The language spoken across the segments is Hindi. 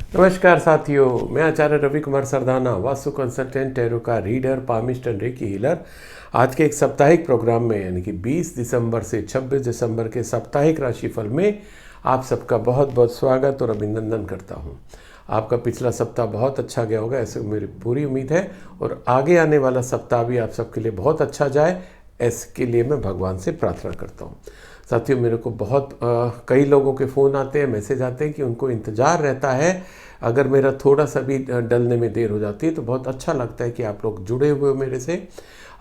नमस्कार साथियों, मैं आचार्य रवि कुमार सरदाना, वास्तु कंसल्टेंट, टैरो का reader, palmist and recce healer. आज के एक साप्ताहिक प्रोग्राम में यानी कि 20 दिसंबर से 26 दिसंबर के साप्ताहिक राशिफल में आप सबका बहुत बहुत स्वागत और अभिनंदन करता हूं। आपका पिछला सप्ताह बहुत अच्छा गया होगा, ऐसे मेरी पूरी उम्मीद है, और आगे आने वाला सप्ताह भी आप सबके लिए बहुत अच्छा जाए, इसके लिए मैं भगवान से प्रार्थना करता हूँ। साथियों, मेरे को बहुत कई लोगों के फ़ोन आते हैं, मैसेज आते हैं कि उनको इंतज़ार रहता है। अगर मेरा थोड़ा सा भी डलने में देर हो जाती है तो बहुत अच्छा लगता है कि आप लोग जुड़े हुए हो मेरे से।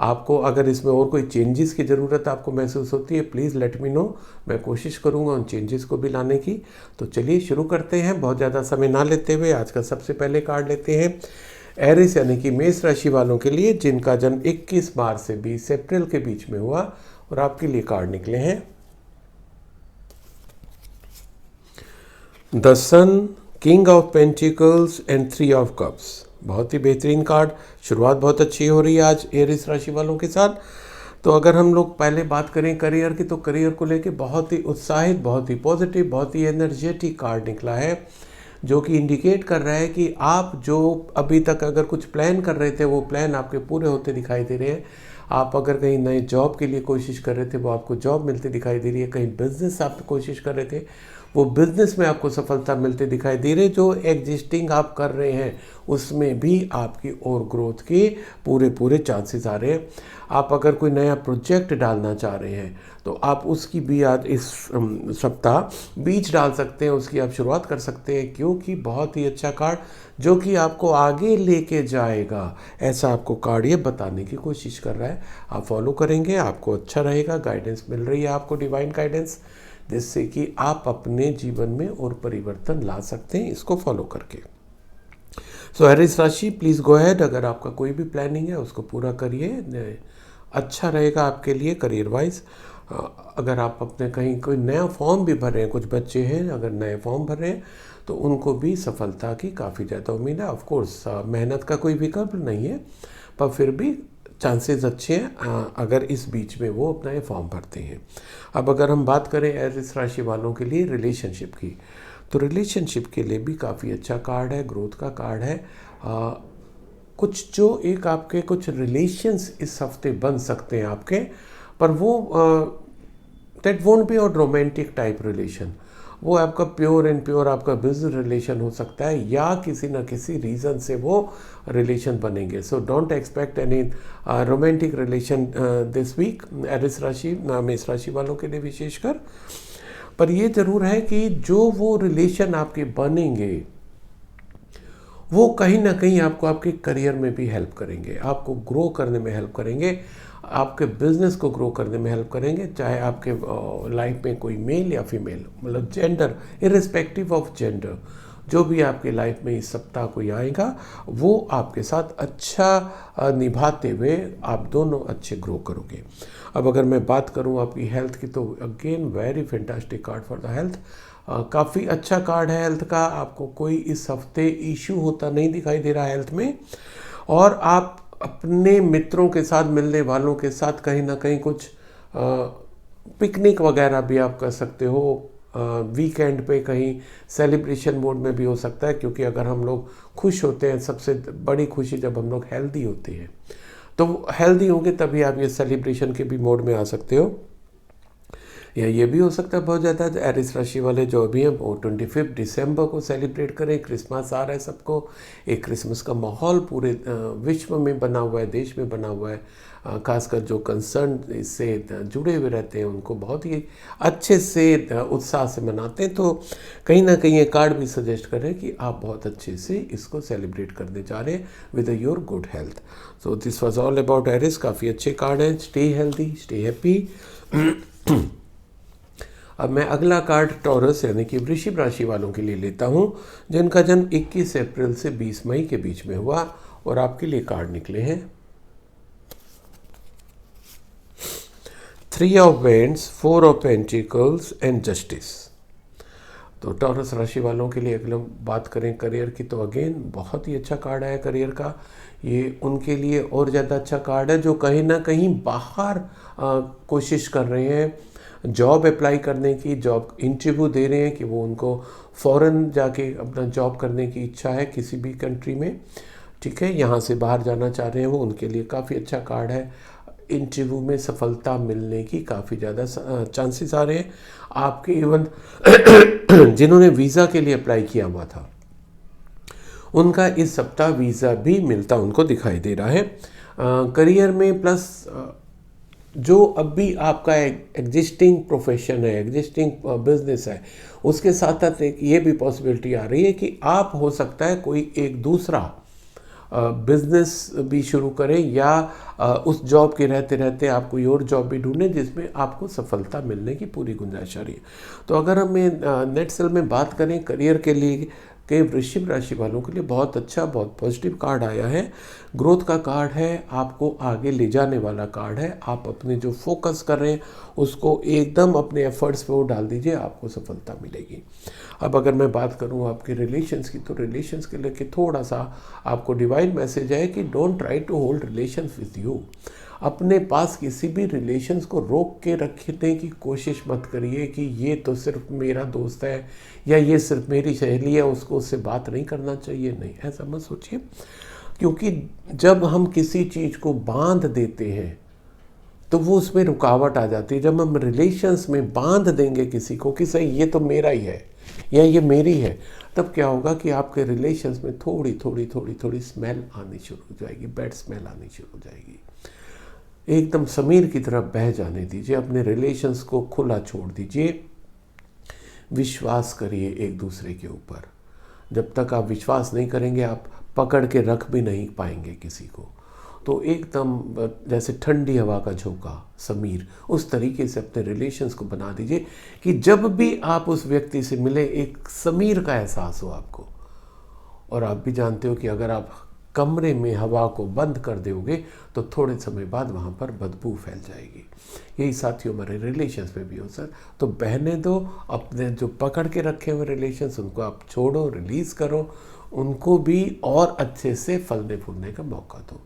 आपको अगर इसमें और कोई चेंजेस की ज़रूरत आपको महसूस होती है, प्लीज़ लेट मी नो। मैं कोशिश करूँगा उन चेंजेस को भी लाने की। तो चलिए शुरू करते हैं, बहुत ज़्यादा समय ना लेते हुए। आज का सबसे पहले कार्ड लेते हैं एरिस यानी कि मेष राशि वालों के लिए, जिनका जन्म 21 मार्च से 20 अप्रैल के बीच में हुआ। और आपके लिए कार्ड निकले हैं the sun, king of pentacles and 3 of cups. बहुत ही बेहतरीन कार्ड। शुरुआत बहुत अच्छी हो रही है आज एरिस राशि वालों के साथ। तो अगर हम लोग पहले बात करें करियर की, तो करियर को लेके बहुत ही उत्साहित, बहुत ही पॉजिटिव, बहुत ही एनर्जेटिक कार्ड निकला है, जो कि इंडिकेट कर रहा है कि आप जो अभी तक अगर कुछ प्लान कर रहे थे वो प्लान आपके पूरे होते दिखाई दे रहे हैं। आप अगर कहीं नए जॉब के लिए कोशिश कर रहे थे वो आपको जॉब मिलती दिखाई दे रही है। कहीं बिजनेस आप कोशिश कर रहे थे वो बिजनेस में आपको सफलता मिलती दिखाई दे रही है। जो एग्जिस्टिंग आप कर रहे हैं उसमें भी आपकी और ग्रोथ के पूरे पूरे चांसेस आ रहे हैं। आप अगर कोई नया प्रोजेक्ट डालना चाह रहे हैं तो आप उसकी भी आज इस सप्ताह बीज डाल सकते हैं, उसकी आप शुरुआत कर सकते हैं, क्योंकि बहुत ही अच्छा कार्ड जो कि आपको आगे लेके जाएगा, ऐसा आपको कार्ड ये बताने की कोशिश कर रहा है। आप फॉलो करेंगे, आपको अच्छा रहेगा। गाइडेंस मिल रही है आपको, डिवाइन गाइडेंस, जिससे कि आप अपने जीवन में और परिवर्तन ला सकते हैं इसको फॉलो करके। सो एरिस राशि, प्लीज़ गो अहेड। अगर आपका कोई भी प्लानिंग है उसको पूरा करिए, अच्छा रहेगा आपके लिए करियर वाइज। अगर आप अपने कहीं कोई नया फॉर्म भी भर रहे हैं, कुछ बच्चे हैं अगर नए फॉर्म भर रहे हैं तो उनको भी सफलता की काफ़ी ज़्यादा उम्मीद है। ऑफ कोर्स मेहनत का कोई विकल्प नहीं है, पर फिर भी चांसेस अच्छे हैं अगर इस बीच में वो अपना ये फॉर्म भरते हैं। अब अगर हम बात करें एरिस राशि वालों के लिए रिलेशनशिप की, तो रिलेशनशिप के लिए भी काफ़ी अच्छा कार्ड है, ग्रोथ का कार्ड है। कुछ जो एक आपके कुछ रिलेशंस इस हफ्ते बन सकते हैं आपके, पर वो दैट वोंट बी और रोमांटिक टाइप रिलेशन। वो आपका प्योर एंड प्योर आपका बिजनेस रिलेशन हो सकता है, या किसी न किसी रीज़न से वो रिलेशन बनेंगे। So don't expect any romantic relation this week Aries राशि मेष राशि वालों के लिए विशेषकर। पर ये ज़रूर है कि जो वो रिलेशन आपके बनेंगे वो कहीं ना कहीं आपको आपके करियर में भी हेल्प करेंगे, आपको ग्रो करने में हेल्प करेंगे, आपके बिजनेस को ग्रो करने में हेल्प करेंगे। चाहे आपके लाइफ में कोई मेल या फीमेल, मतलब जेंडर, इरिस्पेक्टिव ऑफ जेंडर, जो भी आपके लाइफ में इस सप्ताह कोई आएगा वो आपके साथ अच्छा निभाते हुए आप दोनों अच्छे ग्रो करोगे। अब अगर मैं बात करूं आपकी हेल्थ की, तो again very fantastic card for the health. काफ़ी अच्छा कार्ड है हेल्थ का। आपको कोई इस हफ्ते इशू होता नहीं दिखाई दे रहा है हेल्थ में, और आप अपने मित्रों के साथ, मिलने वालों के साथ कहीं ना कहीं कुछ पिकनिक वगैरह भी आप कर सकते हो। वीकेंड पे कहीं सेलिब्रेशन मोड में भी हो सकता है, क्योंकि अगर हम लोग खुश होते हैं, सबसे बड़ी खुशी जब हम लोग हेल्दी होते हैं, तो हेल्दी होंगे तभी आप ये सेलिब्रेशन के भी मोड में आ सकते हो। या ये भी हो सकता है बहुत ज़्यादा एरिस राशि वाले जो अभी हैं वो 25 दिसंबर को सेलिब्रेट करें। क्रिसमस आ रहा है सबको, एक क्रिसमस का माहौल पूरे विश्व में बना हुआ है, देश में बना हुआ है। खासकर जो कंसर्न इससे जुड़े हुए रहते हैं उनको बहुत ही अच्छे से उत्साह से मनाते हैं। तो कहीं ना कहीं ये कार्ड भी सजेस्ट कर रहे हैं कि आप बहुत अच्छे से इसको सेलिब्रेट करने जा रहे हैं with your good health. So this was all about Aries. काफ़ी अच्छे कार्ड हैं। Stay healthy, stay happy. अब मैं अगला कार्ड टॉरस यानी कि वृश्चिक राशि वालों के लिए लेता हूं, जिनका जन्म 21 अप्रैल से 20 मई के बीच में हुआ। और आपके लिए कार्ड निकले हैं 3 of vends, 4 of pentacles and justice. तो टॉरस राशि वालों के लिए अगर हम बात करें करियर की, तो अगेन बहुत ही अच्छा कार्ड है करियर का। ये उनके लिए और ज़्यादा अच्छा कार्ड है जो कहीं ना कहीं बाहर कोशिश कर रहे हैं, जॉब अप्लाई करने की, जॉब इंटरव्यू दे रहे हैं कि वो उनको फ़ॉरेन जाके अपना जॉब करने की इच्छा है किसी भी कंट्री में, ठीक है, यहाँ से बाहर जाना चाह रहे हैं वो, उनके लिए काफ़ी अच्छा कार्ड है। इंटरव्यू में सफलता मिलने की काफ़ी ज़्यादा चांसेस आ रहे हैं। आपके इवन जिन्होंने वीज़ा के लिए अप्लाई किया हुआ था उनका इस सप्ताह वीज़ा भी मिलता उनको दिखाई दे रहा है। करियर में प्लस जो अभी आपका एग्जिस्टिंग प्रोफेशन है, एग्जिस्टिंग बिजनेस है, उसके साथ साथ एक ये भी पॉसिबिलिटी आ रही है कि आप हो सकता है कोई एक दूसरा बिजनेस भी शुरू करें या उस जॉब के रहते रहते आप कोई और जॉब भी ढूंढें जिसमें आपको सफलता मिलने की पूरी गुंजाइश आ रही है। तो अगर हम नेट सेल में बात करें करियर के लिए के वृश्चिक राशि वालों के लिए बहुत अच्छा, बहुत पॉजिटिव कार्ड आया है। ग्रोथ का कार्ड है, आपको आगे ले जाने वाला कार्ड है। आप अपने जो फोकस कर रहे हैं उसको एकदम अपने एफर्ट्स पे वो डाल दीजिए, आपको सफलता मिलेगी। अब अगर मैं बात करूं आपके रिलेशंस की, तो रिलेशंस के लेके थोड़ा सा आपको डिवाइन मैसेज है कि don't try to hold relations with you. अपने पास किसी भी रिलेशंस को रोक के रखने की कोशिश मत करिए कि ये तो सिर्फ मेरा दोस्त है या ये सिर्फ मेरी सहेली है, उसको उससे बात नहीं करना चाहिए। नहीं, ऐसा मत सोचिए, क्योंकि जब हम किसी चीज़ को बांध देते हैं तो वो उसमें रुकावट आ जाती है। जब हम रिलेशंस में बांध देंगे किसी को कि सही ये तो मेरा ही है या ये मेरी है, तब क्या होगा कि आपके रिलेशंस में थोड़ी थोड़ी थोड़ी थोड़ी स्मेल आनी शुरू हो जाएगी, बैड स्मेल आनी शुरू हो जाएगी। एकदम समीर की तरफ बह जाने दीजिए, अपने रिलेशंस को खुला छोड़ दीजिए, विश्वास करिए एक दूसरे के ऊपर। जब तक आप विश्वास नहीं करेंगे आप पकड़ के रख भी नहीं पाएंगे किसी को। तो एकदम जैसे ठंडी हवा का झोंका समीर, उस तरीके से अपने रिलेशंस को बना दीजिए कि जब भी आप उस व्यक्ति से मिले एक समीर का एहसास हो आपको। और आप भी जानते हो कि अगर आप कमरे में हवा को बंद कर दोगे तो थोड़े समय बाद वहाँ पर बदबू फैल जाएगी। यही साथियों हमारे रिलेशंस में भी हो सर। तो बहने दो, अपने जो पकड़ के रखे हुए रिलेशंस उनको आप छोड़ो, रिलीज़ करो, उनको भी और अच्छे से फलने फूलने का मौका दो।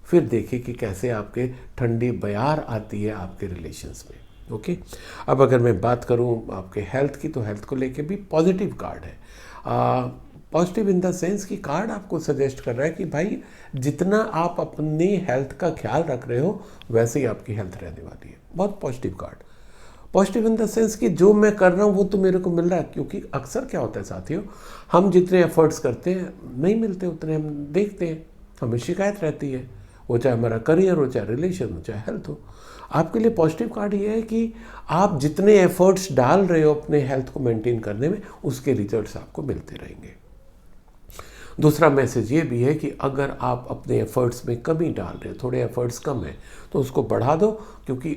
फिर देखिए कि कैसे आपके ठंडी बयार आती है आपके रिलेशंस में। ओके, अब अगर मैं बात करूं आपके हेल्थ की, तो हेल्थ को लेके भी पॉजिटिव कार्ड है। पॉजिटिव इन द सेंस कि कार्ड आपको सजेस्ट कर रहा है कि भाई जितना आप अपनी हेल्थ का ख्याल रख रहे हो वैसे ही आपकी हेल्थ रहने वाली है। बहुत positive card. Positive in the sense कि जो मैं कर रहा हूँ वो तो मेरे को मिल रहा है, क्योंकि अक्सर क्या होता है साथियों, हम जितने एफर्ट्स करते हैं नहीं मिलते उतने हम देखते हैं, हमें शिकायत रहती है, वो चाहे हमारा करियर हो, चाहे रिलेशन हो, चाहे हेल्थ हो। आपके लिए पॉजिटिव कार्ड ये है कि आप जितने एफर्ट्स डाल रहे हो अपने हेल्थ को मेंटेन करने में उसके रिजल्ट्स आपको मिलते रहेंगे। दूसरा मैसेज ये भी है कि अगर आप अपने एफर्ट्स में कमी डाल रहे हो, थोड़े एफर्ट्स कम है तो उसको बढ़ा दो, क्योंकि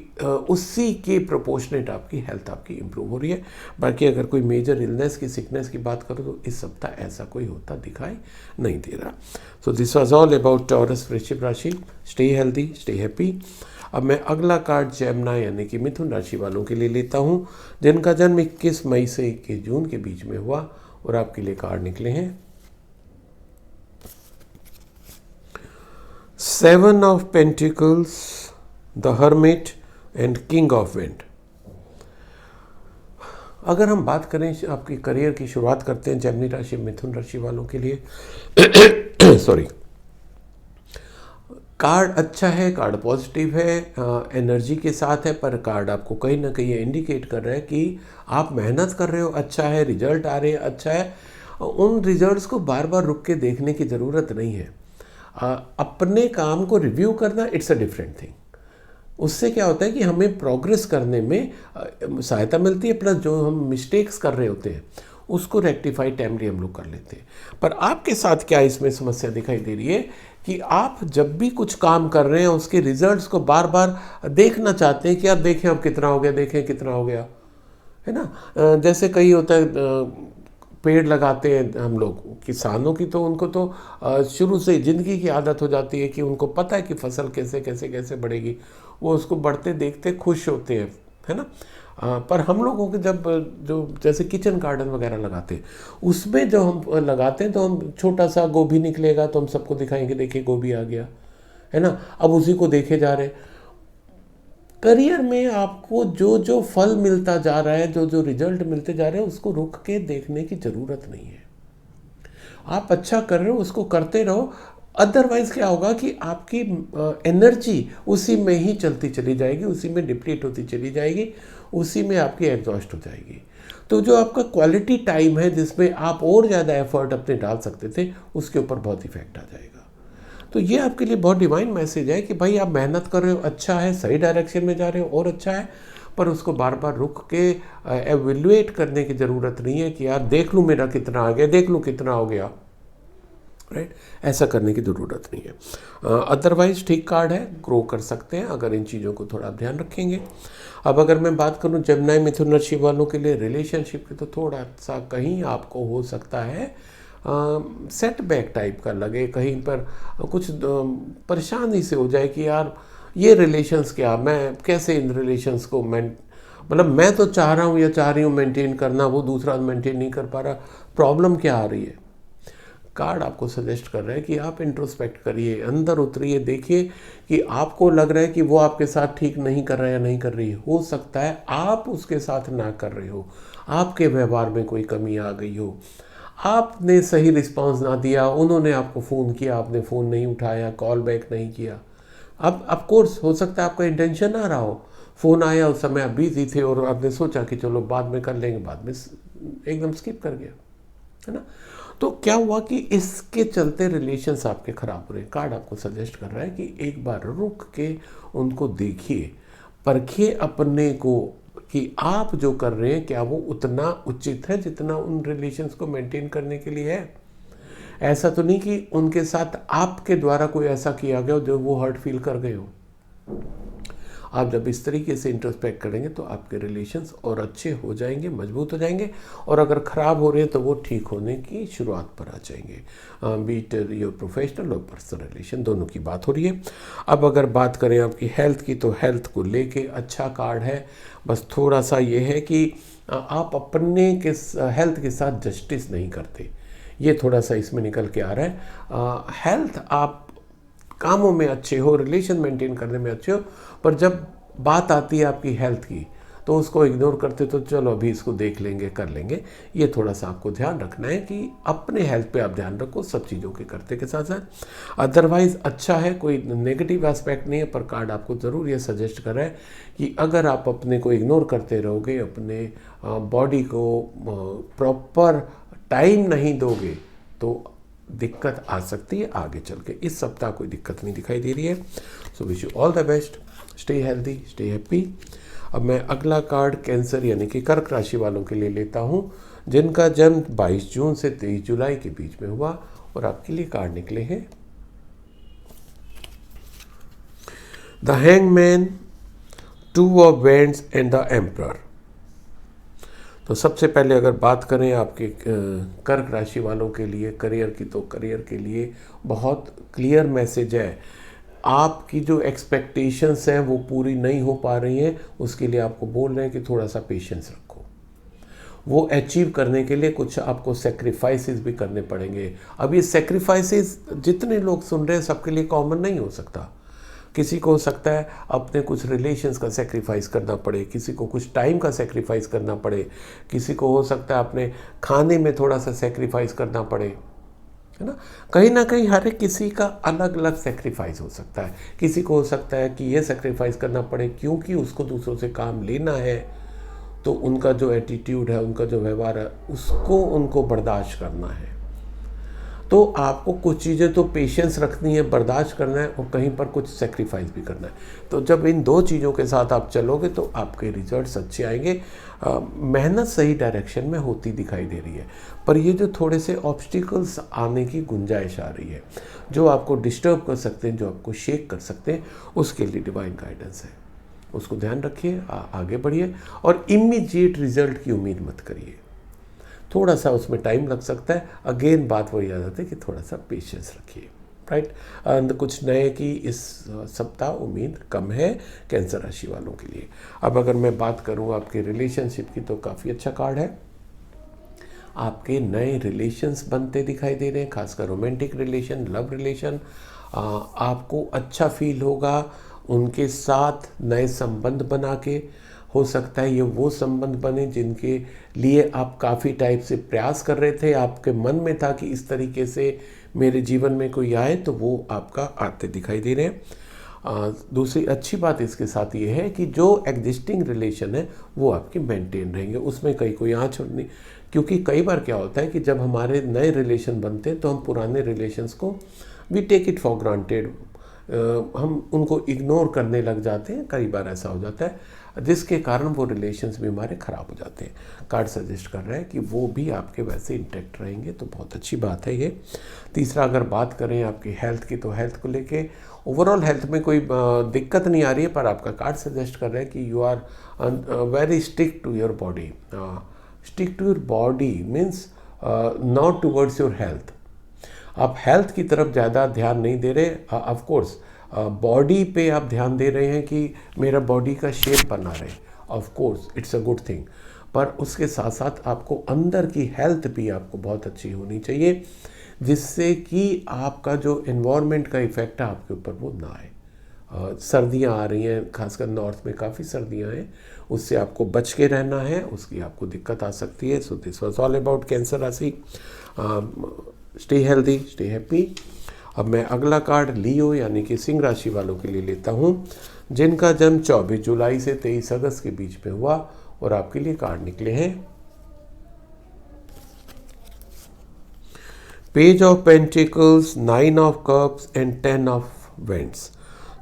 उसी के प्रोपोर्शनेट आपकी हेल्थ आपकी इंप्रूव हो रही है। बाकी अगर कोई मेजर इलनेस की, सिकनेस की बात करो तो इस सप्ताह ऐसा कोई होता दिखाई नहीं दे रहा। सो this was all about taurus वृश्चिक rashi. Stay healthy, stay happy. अब मैं अगला कार्ड जेमिनी यानी कि मिथुन राशि वालों के लिए लेता हूँ, जिनका जन्म 21 मई से 21 जून के बीच में हुआ, और आपके लिए कार्ड निकले हैं 7 of Pentacles, the Hermit and King of Wind। अगर हम बात करें आपकी करियर की, शुरुआत करते हैं जेमिनी राशि मिथुन राशि वालों के लिए। सॉरी, कार्ड अच्छा है, कार्ड पॉजिटिव है, एनर्जी के साथ है, पर कार्ड आपको कहीं ना कहीं इंडिकेट कर रहा है कि आप मेहनत कर रहे हो, अच्छा है, रिजल्ट आ रहे हैं, अच्छा है। उन रिजल्ट्स को बार बार रुक के देखने की ज़रूरत नहीं है। अपने काम को रिव्यू करना इट्स अ डिफरेंट थिंग। उससे क्या होता है कि हमें प्रोग्रेस करने में सहायता मिलती है, प्लस जो हम मिस्टेक्स कर रहे होते हैं उसको रेक्टिफाई टाइमली हम लोग कर लेते हैं। पर आपके साथ क्या इसमें समस्या दिखाई दे रही है कि आप जब भी कुछ काम कर रहे हैं उसके रिजल्ट्स को बार बार देखना चाहते हैं कि यार देखें अब कितना हो गया, देखें कितना हो गया, है ना। जैसे कई होता है पेड़ लगाते हैं हम लोग, किसानों की तो उनको तो शुरू से ज़िंदगी की आदत हो जाती है कि उनको पता है कि फसल कैसे कैसे कैसे बढ़ेगी, वो उसको बढ़ते देखते खुश होते हैं, है ना। पर हम लोगों के जब जो जैसे किचन गार्डन वगैरह लगाते हैं उसमें जो हम लगाते हैं तो हम छोटा सा गोभी निकलेगा तो हम सबको दिखाएंगे देखिए गोभी आ गया, है ना। अब उसी को देखे जा रहे हैं। करियर में आपको जो जो फल मिलता जा रहा है, जो जो रिजल्ट मिलते जा रहे हैं, उसको रुक के देखने की ज़रूरत नहीं है। आप अच्छा कर रहे हो, उसको करते रहो। अदरवाइज क्या होगा कि आपकी एनर्जी उसी में ही चलती चली जाएगी, उसी में डिप्लीट होती चली जाएगी, उसी में आपकी एग्जॉस्ट हो जाएगी। तो जो आपका क्वालिटी टाइम है जिसमें आप और ज़्यादा एफर्ट अपने डाल सकते थे, उसके ऊपर बहुत इफेक्ट आ जाएगा। तो ये आपके लिए बहुत डिवाइन मैसेज है कि भाई आप मेहनत कर रहे हो, अच्छा है, सही डायरेक्शन में जा रहे हो और अच्छा है, पर उसको बार बार रुक के एवेल्युएट करने की ज़रूरत नहीं है कि यार देख लूँ मेरा कितना आ गया, देख लूँ कितना हो गया, राइट। ऐसा करने की ज़रूरत नहीं है। अदरवाइज ठीक कार्ड है, ग्रो कर सकते हैं अगर इन चीज़ों को थोड़ा ध्यान रखेंगे। अब अगर मैं बात करूं जेमिनी मिथुन राशि वालों के लिए रिलेशनशिप की, तो थोड़ा सा कहीं आपको हो सकता है सेटबैक टाइप का लगे, कहीं पर कुछ परेशानी से हो जाए कि यार ये रिलेशंस क्या, मैं कैसे इन रिलेशंस को मतलब मैं तो चाह रहा हूँ या चाह रही हूँ मेंटेन करना, वो दूसरा मेंटेन नहीं कर पा रहा, प्रॉब्लम क्या आ रही है। कार्ड आपको सजेस्ट कर रहा है कि आप इंट्रोस्पेक्ट करिए, अंदर उतरिए, देखिए कि आपको लग रहा है कि वो आपके साथ ठीक नहीं कर रहा है या नहीं कर रही है। हो सकता है आप उसके साथ ना कर रहे हो, आपके व्यवहार में कोई कमी आ गई हो, आपने सही रिस्पांस ना दिया, उन्होंने आपको फ़ोन किया, आपने फ़ोन नहीं उठाया, कॉल बैक नहीं किया। अब ऑफ कोर्स हो सकता है आपका इंटेंशन ना रहा हो, फ़ोन आया उस समय आप बिजी थे और आपने सोचा कि चलो बाद में कर लेंगे, बाद में एकदम स्किप कर गया, है ना। तो क्या हुआ कि इसके चलते रिलेशंस आपके ख़राब हो रहे हैं। कार्ड आपको सजेस्ट कर रहा है कि एक बार रुक के उनको देखिए, परखिए अपने को कि आप जो कर रहे हैं क्या वो उतना उचित है जितना उन रिलेशंस को मेंटेन करने के लिए है। ऐसा तो नहीं कि उनके साथ आपके द्वारा कोई ऐसा किया गया जो वो हर्ट फील कर गए हो। आप जब इस तरीके से इंट्रोस्पेक्ट करेंगे तो आपके रिलेशंस और अच्छे हो जाएंगे, मजबूत हो जाएंगे, और अगर ख़राब हो रहे हैं तो वो ठीक होने की शुरुआत पर आ जाएंगे। बीट योर प्रोफेशनल और पर्सनल रिलेशन दोनों की बात हो रही है। अब अगर बात करें आपकी हेल्थ की, तो हेल्थ को लेके अच्छा कार्ड है, बस थोड़ा सा ये है कि आप अपने हेल्थ के साथ जस्टिस नहीं करते, ये थोड़ा सा इसमें निकल के आ रहा है। हेल्थ आप कामों में अच्छे हो, रिलेशन मेंटेन करने में अच्छे हो, पर जब बात आती है आपकी हेल्थ की तो उसको इग्नोर करते, तो चलो अभी इसको देख लेंगे, कर लेंगे। ये थोड़ा सा आपको ध्यान रखना है कि अपने हेल्थ पे आप ध्यान रखो सब चीज़ों के करते के साथ साथ। अदरवाइज़ अच्छा है, कोई नेगेटिव एस्पेक्ट नहीं है, पर कार्ड आपको ज़रूर ये सजेस्ट कर रहा है कि अगर आप अपने को इग्नोर करते रहोगे, अपने बॉडी को प्रॉपर टाइम नहीं दोगे, तो दिक्कत आ सकती है आगे चल के। इस सप्ताह कोई दिक्कत नहीं दिखाई दे रही है। So wish you all the best, stay healthy, stay happy. अब मैं अगला कार्ड कैंसर यानी कि कर्क राशि वालों के लिए लेता हूं, जिनका जन्म 22 जून से 23 जुलाई के बीच में हुआ, और आपके लिए कार्ड निकले हैं the hangman, 2 of wands and the emperor. तो सबसे पहले अगर बात करें आपके कर्क राशि वालों के लिए करियर की, तो करियर के लिए बहुत क्लियर मैसेज है। आपकी जो एक्सपेक्टेशंस हैं वो पूरी नहीं हो पा रही हैं, उसके लिए आपको बोल रहे हैं कि थोड़ा सा पेशेंस रखो। वो अचीव करने के लिए कुछ आपको सेक्रीफाइसेस भी करने पड़ेंगे। अब ये सेक्रीफाइसेस जितने लोग सुन रहे हैं सबके लिए कॉमन नहीं हो सकता। किसी को हो सकता है अपने कुछ रिलेशंस का सेक्रीफाइस करना पड़े, किसी को कुछ टाइम का सेक्रीफाइस करना पड़े, किसी को हो सकता है अपने खाने में थोड़ा सा सेक्रीफाइस करना पड़े, है ना। कहीं ना कहीं हर एक किसी का अलग अलग सेक्रीफाइस हो सकता है। किसी को हो सकता है कि ये सेक्रीफाइस करना पड़े क्योंकि उसको दूसरों से काम लेना है, तो उनका जो एटीट्यूड है, उनका जो व्यवहार है, उसको उनको बर्दाश्त करना है। तो आपको कुछ चीज़ें तो पेशेंस रखनी है, बर्दाश्त करना है, और कहीं पर कुछ सेक्रीफाइस भी करना है। तो जब इन दो चीज़ों के साथ आप चलोगे तो आपके रिजल्ट्स अच्छे आएंगे। मेहनत सही डायरेक्शन में होती दिखाई दे रही है, पर ये जो थोड़े से ऑब्स्टिकल्स आने की गुंजाइश आ रही है, जो आपको डिस्टर्ब कर सकते हैं, जो आपको शेक कर सकते हैं, उसके लिए डिवाइन गाइडेंस है। उसको ध्यान रखिए, आगे बढ़िए, और इमीडिएट रिजल्ट की उम्मीद मत करिए। थोड़ा सा उसमें टाइम लग सकता है। अगेन बात वही आ जाती है कि थोड़ा सा पेशेंस रखिए, राइट। कुछ नए की इस सप्ताह उम्मीद कम है कैंसर राशि वालों के लिए। अब अगर मैं बात करूं आपके रिलेशनशिप की, तो काफ़ी अच्छा कार्ड है। आपके नए रिलेशंस बनते दिखाई दे रहे हैं, खासकर रोमांटिक रिलेशन, लव रिलेशन। आपको अच्छा फील होगा, उनके साथ नए संबंध बना के, हो सकता है ये वो संबंध बने जिनके लिए आप काफ़ी टाइप से प्रयास कर रहे थे, आपके मन में था कि इस तरीके से मेरे जीवन में कोई आए, तो वो आपका आते दिखाई दे रहे हैं। दूसरी अच्छी बात इसके साथ ये है कि जो एग्जिस्टिंग रिलेशन है वो आपके मेंटेन रहेंगे, उसमें कहीं कोई आँच नहीं। क्योंकि कई बार क्या होता है कि जब हमारे नए रिलेशन बनते हैं तो हम पुराने रिलेशंस को we take it for granted, हम उनको इग्नोर करने लग जाते हैं। कई बार ऐसा हो जाता है जिसके कारण वो रिलेशंस भी हमारे ख़राब हो जाते हैं। कार्ड सजेस्ट कर रहा है कि वो भी आपके वैसे इंटैक्ट रहेंगे, तो बहुत अच्छी बात है ये। तीसरा, अगर बात करें आपकी हेल्थ की, तो हेल्थ को लेके ओवरऑल हेल्थ में कोई दिक्कत नहीं आ रही है, पर आपका कार्ड सजेस्ट कर रहा है कि you are very stick to your body. Stick to your body means not towards your health. आप हेल्थ की तरफ ज़्यादा ध्यान नहीं दे रहे। ऑफ कोर्स बॉडी पे आप ध्यान दे रहे हैं कि मेरा बॉडी का शेप बना रहे, of course it's a good thing, पर उसके साथ साथ आपको अंदर की हेल्थ भी आपको बहुत अच्छी होनी चाहिए, जिससे कि आपका जो एनवायरनमेंट का इफ़ेक्ट है आपके ऊपर वो ना आए। सर्दियाँ आ रही हैं, खासकर नॉर्थ में काफ़ी सर्दियाँ हैं, उससे आपको बच के रहना है, उसकी आपको दिक्कत आ सकती है। So this was all about Cancer rashi. Stay healthy, stay happy. अब मैं अगला कार्ड लियो यानी कि सिंह राशि वालों के लिए लेता हूँ, जिनका जन्म 24 जुलाई से 23 अगस्त के बीच में हुआ, और आपके लिए कार्ड निकले हैं page of pentacles, 9 of cups and 10 of vents.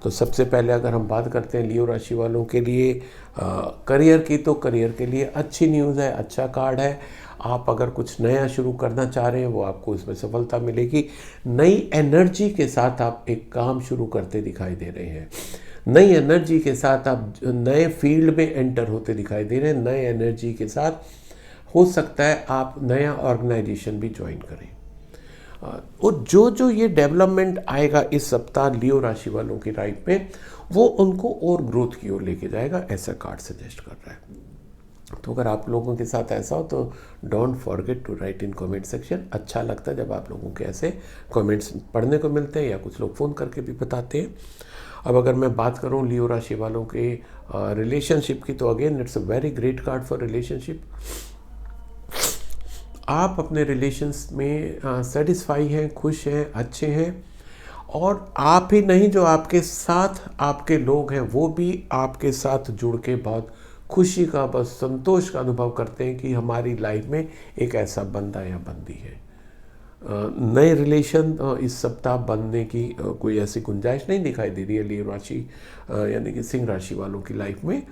तो सबसे पहले अगर हम बात करते हैं लियो राशि वालों के लिए करियर की, तो करियर के लिए अच्छी न्यूज़ है, अच्छा कार्ड है। आप अगर कुछ नया शुरू करना चाह रहे हैं वो आपको इसमें सफलता मिलेगी। नई एनर्जी के साथ आप एक काम शुरू करते दिखाई दे रहे हैं, नई एनर्जी के साथ आप नए फील्ड में एंटर होते दिखाई दे रहे हैं। नए एनर्जी के साथ हो सकता है आप नया ऑर्गेनाइजेशन भी ज्वाइन करें। और जो जो ये डेवलपमेंट आएगा इस सप्ताह लियो राशि वालों की लाइफ में, वो उनको और ग्रोथ की ओर लेके जाएगा, ऐसा कार्ड सजेस्ट कर रहा है। तो अगर आप लोगों के साथ ऐसा हो तो don't forget to write in comment section. अच्छा लगता है जब आप लोगों के ऐसे कमेंट्स पढ़ने को मिलते हैं, या कुछ लोग फ़ोन करके भी बताते हैं। अब अगर मैं बात करूं लियो राशि वालों के रिलेशनशिप की, तो again it's a very great card for relationship. आप अपने रिलेशंस में सेटिस्फाई हैं, खुश हैं, अच्छे हैं, और आप ही नहीं, जो आपके साथ आपके लोग हैं वो भी आपके साथ जुड़ के बहुत खुशी का, बस संतोष का अनुभव करते हैं कि हमारी लाइफ में एक ऐसा बंदा या बंदी है। नए रिलेशन इस सप्ताह बनने की कोई ऐसी गुंजाइश नहीं दिखाई दे रही है लियो राशि यानी कि सिंह राशि वालों की लाइफ में।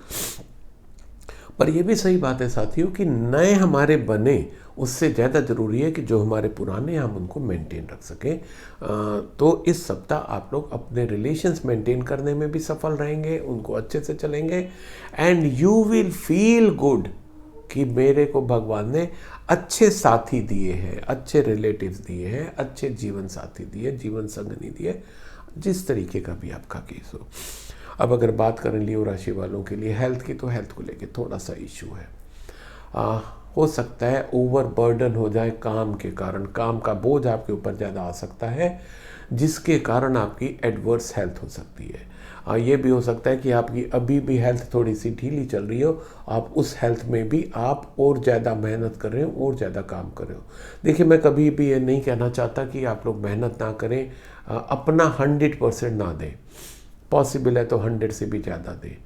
पर यह भी सही बात है साथियों कि नए हमारे बने, उससे ज़्यादा ज़रूरी है कि जो हमारे पुराने हम उनको मेंटेन रख सकें। तो इस सप्ताह आप लोग अपने रिलेशंस मेंटेन करने में भी सफल रहेंगे, उनको अच्छे से चलेंगे, and you will feel good कि मेरे को भगवान ने अच्छे साथी दिए हैं, अच्छे रिलेटिव्स दिए हैं, अच्छे जीवन साथी दिए, जीवन संगनी दिए, जिस तरीके का भी आपका केस हो। अब अगर बात करें लियो राशि वालों के लिए हेल्थ की, तो हेल्थ को लेके थोड़ा सा इशू है। हो सकता है ओवर बर्डन हो जाए काम के कारण, काम का बोझ आपके ऊपर ज़्यादा आ सकता है, जिसके कारण आपकी एडवर्स हेल्थ हो सकती है। ये भी हो सकता है कि आपकी अभी भी हेल्थ थोड़ी सी ढीली चल रही हो, आप उस हेल्थ में भी आप और ज़्यादा मेहनत कर रहे हो और ज़्यादा काम कर रहे हो। देखिए, मैं कभी भी ये नहीं कहना चाहता कि आप लोग मेहनत ना करें, अपना 100% ना दें, पॉसिबल है तो 100 से भी ज़्यादा दें,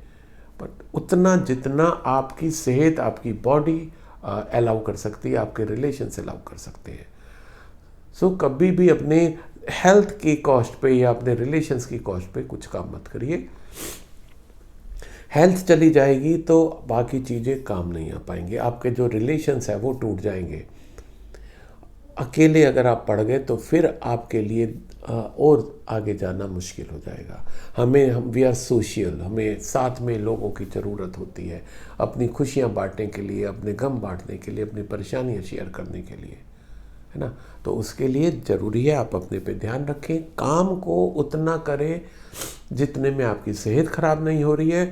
बट उतना जितना आपकी सेहत, आपकी बॉडी अलाउ कर सकती है, आपके रिलेशन से अलाउ कर सकते हैं। सो कभी भी अपने हेल्थ की कॉस्ट पे या अपने रिलेशंस की कॉस्ट पे कुछ काम मत करिए। हेल्थ चली जाएगी तो बाकी चीज़ें काम नहीं आ पाएंगे, आपके जो रिलेशंस है वो टूट जाएंगे। अकेले अगर आप पड़ गए तो फिर आपके लिए और आगे जाना मुश्किल हो जाएगा। हम वी आर सोशल, हमें साथ में लोगों की ज़रूरत होती है, अपनी खुशियाँ बांटने के लिए, अपने गम बांटने के लिए, अपनी परेशानियाँ शेयर करने के लिए, है ना। तो उसके लिए ज़रूरी है आप अपने पे ध्यान रखें, काम को उतना करें जितने में आपकी सेहत ख़राब नहीं हो रही है,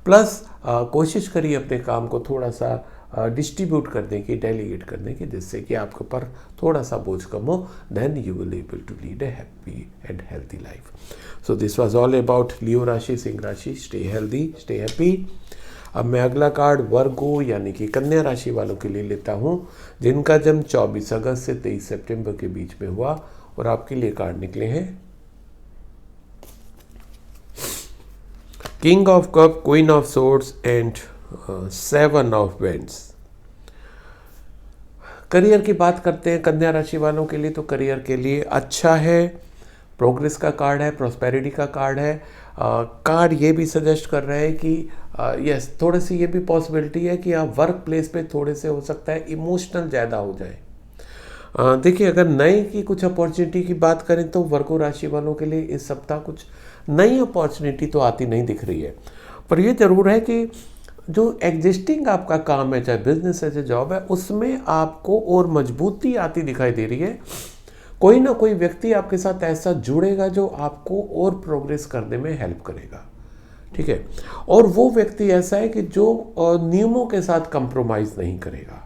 प्लस कोशिश करिए अपने काम को थोड़ा सा डिस्ट्रीब्यूट करने की, डेलीगेट करने की, जिससे कि आपके ऊपर थोड़ा सा बोझ कम हो, then you will able to lead a happy and healthy life. So this was all about Leo rashi, Simha rashi. Stay healthy, stay happy. अब मैं अगला कार्ड वर्गो यानी कि कन्या राशि वालों के लिए लेता हूँ, जिनका जन्म 24 अगस्त से 23 सितंबर के बीच में हुआ, और आपके लिए कार्ड निकले हैं king of cup, queen of swords and 7 of vends. Career की बात करते हैं कन्या राशि वालों के लिए, तो करियर के लिए अच्छा है, प्रोग्रेस का कार्ड है, प्रॉस्पेरिटी का कार्ड है. कार्ड ये भी सजेस्ट कर रहा है कि यस, थोड़ी सी ये भी पॉसिबिलिटी है कि आप वर्क प्लेस पे थोड़े से हो सकता है इमोशनल ज़्यादा हो जाए. देखिए, अगर नए की कुछ अपॉर्चुनिटी की बात करें तो वर्गो राशि वालों के लिए इस सप्ताह कुछ नई अपॉर्चुनिटी तो आती नहीं दिख रही है, पर ये ज़रूर है कि जो एग्जिस्टिंग आपका काम है, चाहे बिजनेस है चाहे जॉब है, उसमें आपको और मजबूती आती दिखाई दे रही है. कोई ना कोई व्यक्ति आपके साथ ऐसा जुड़ेगा जो आपको और प्रोग्रेस करने में हेल्प करेगा. ठीक है, और वो व्यक्ति ऐसा है कि जो नियमों के साथ कंप्रोमाइज़ नहीं करेगा.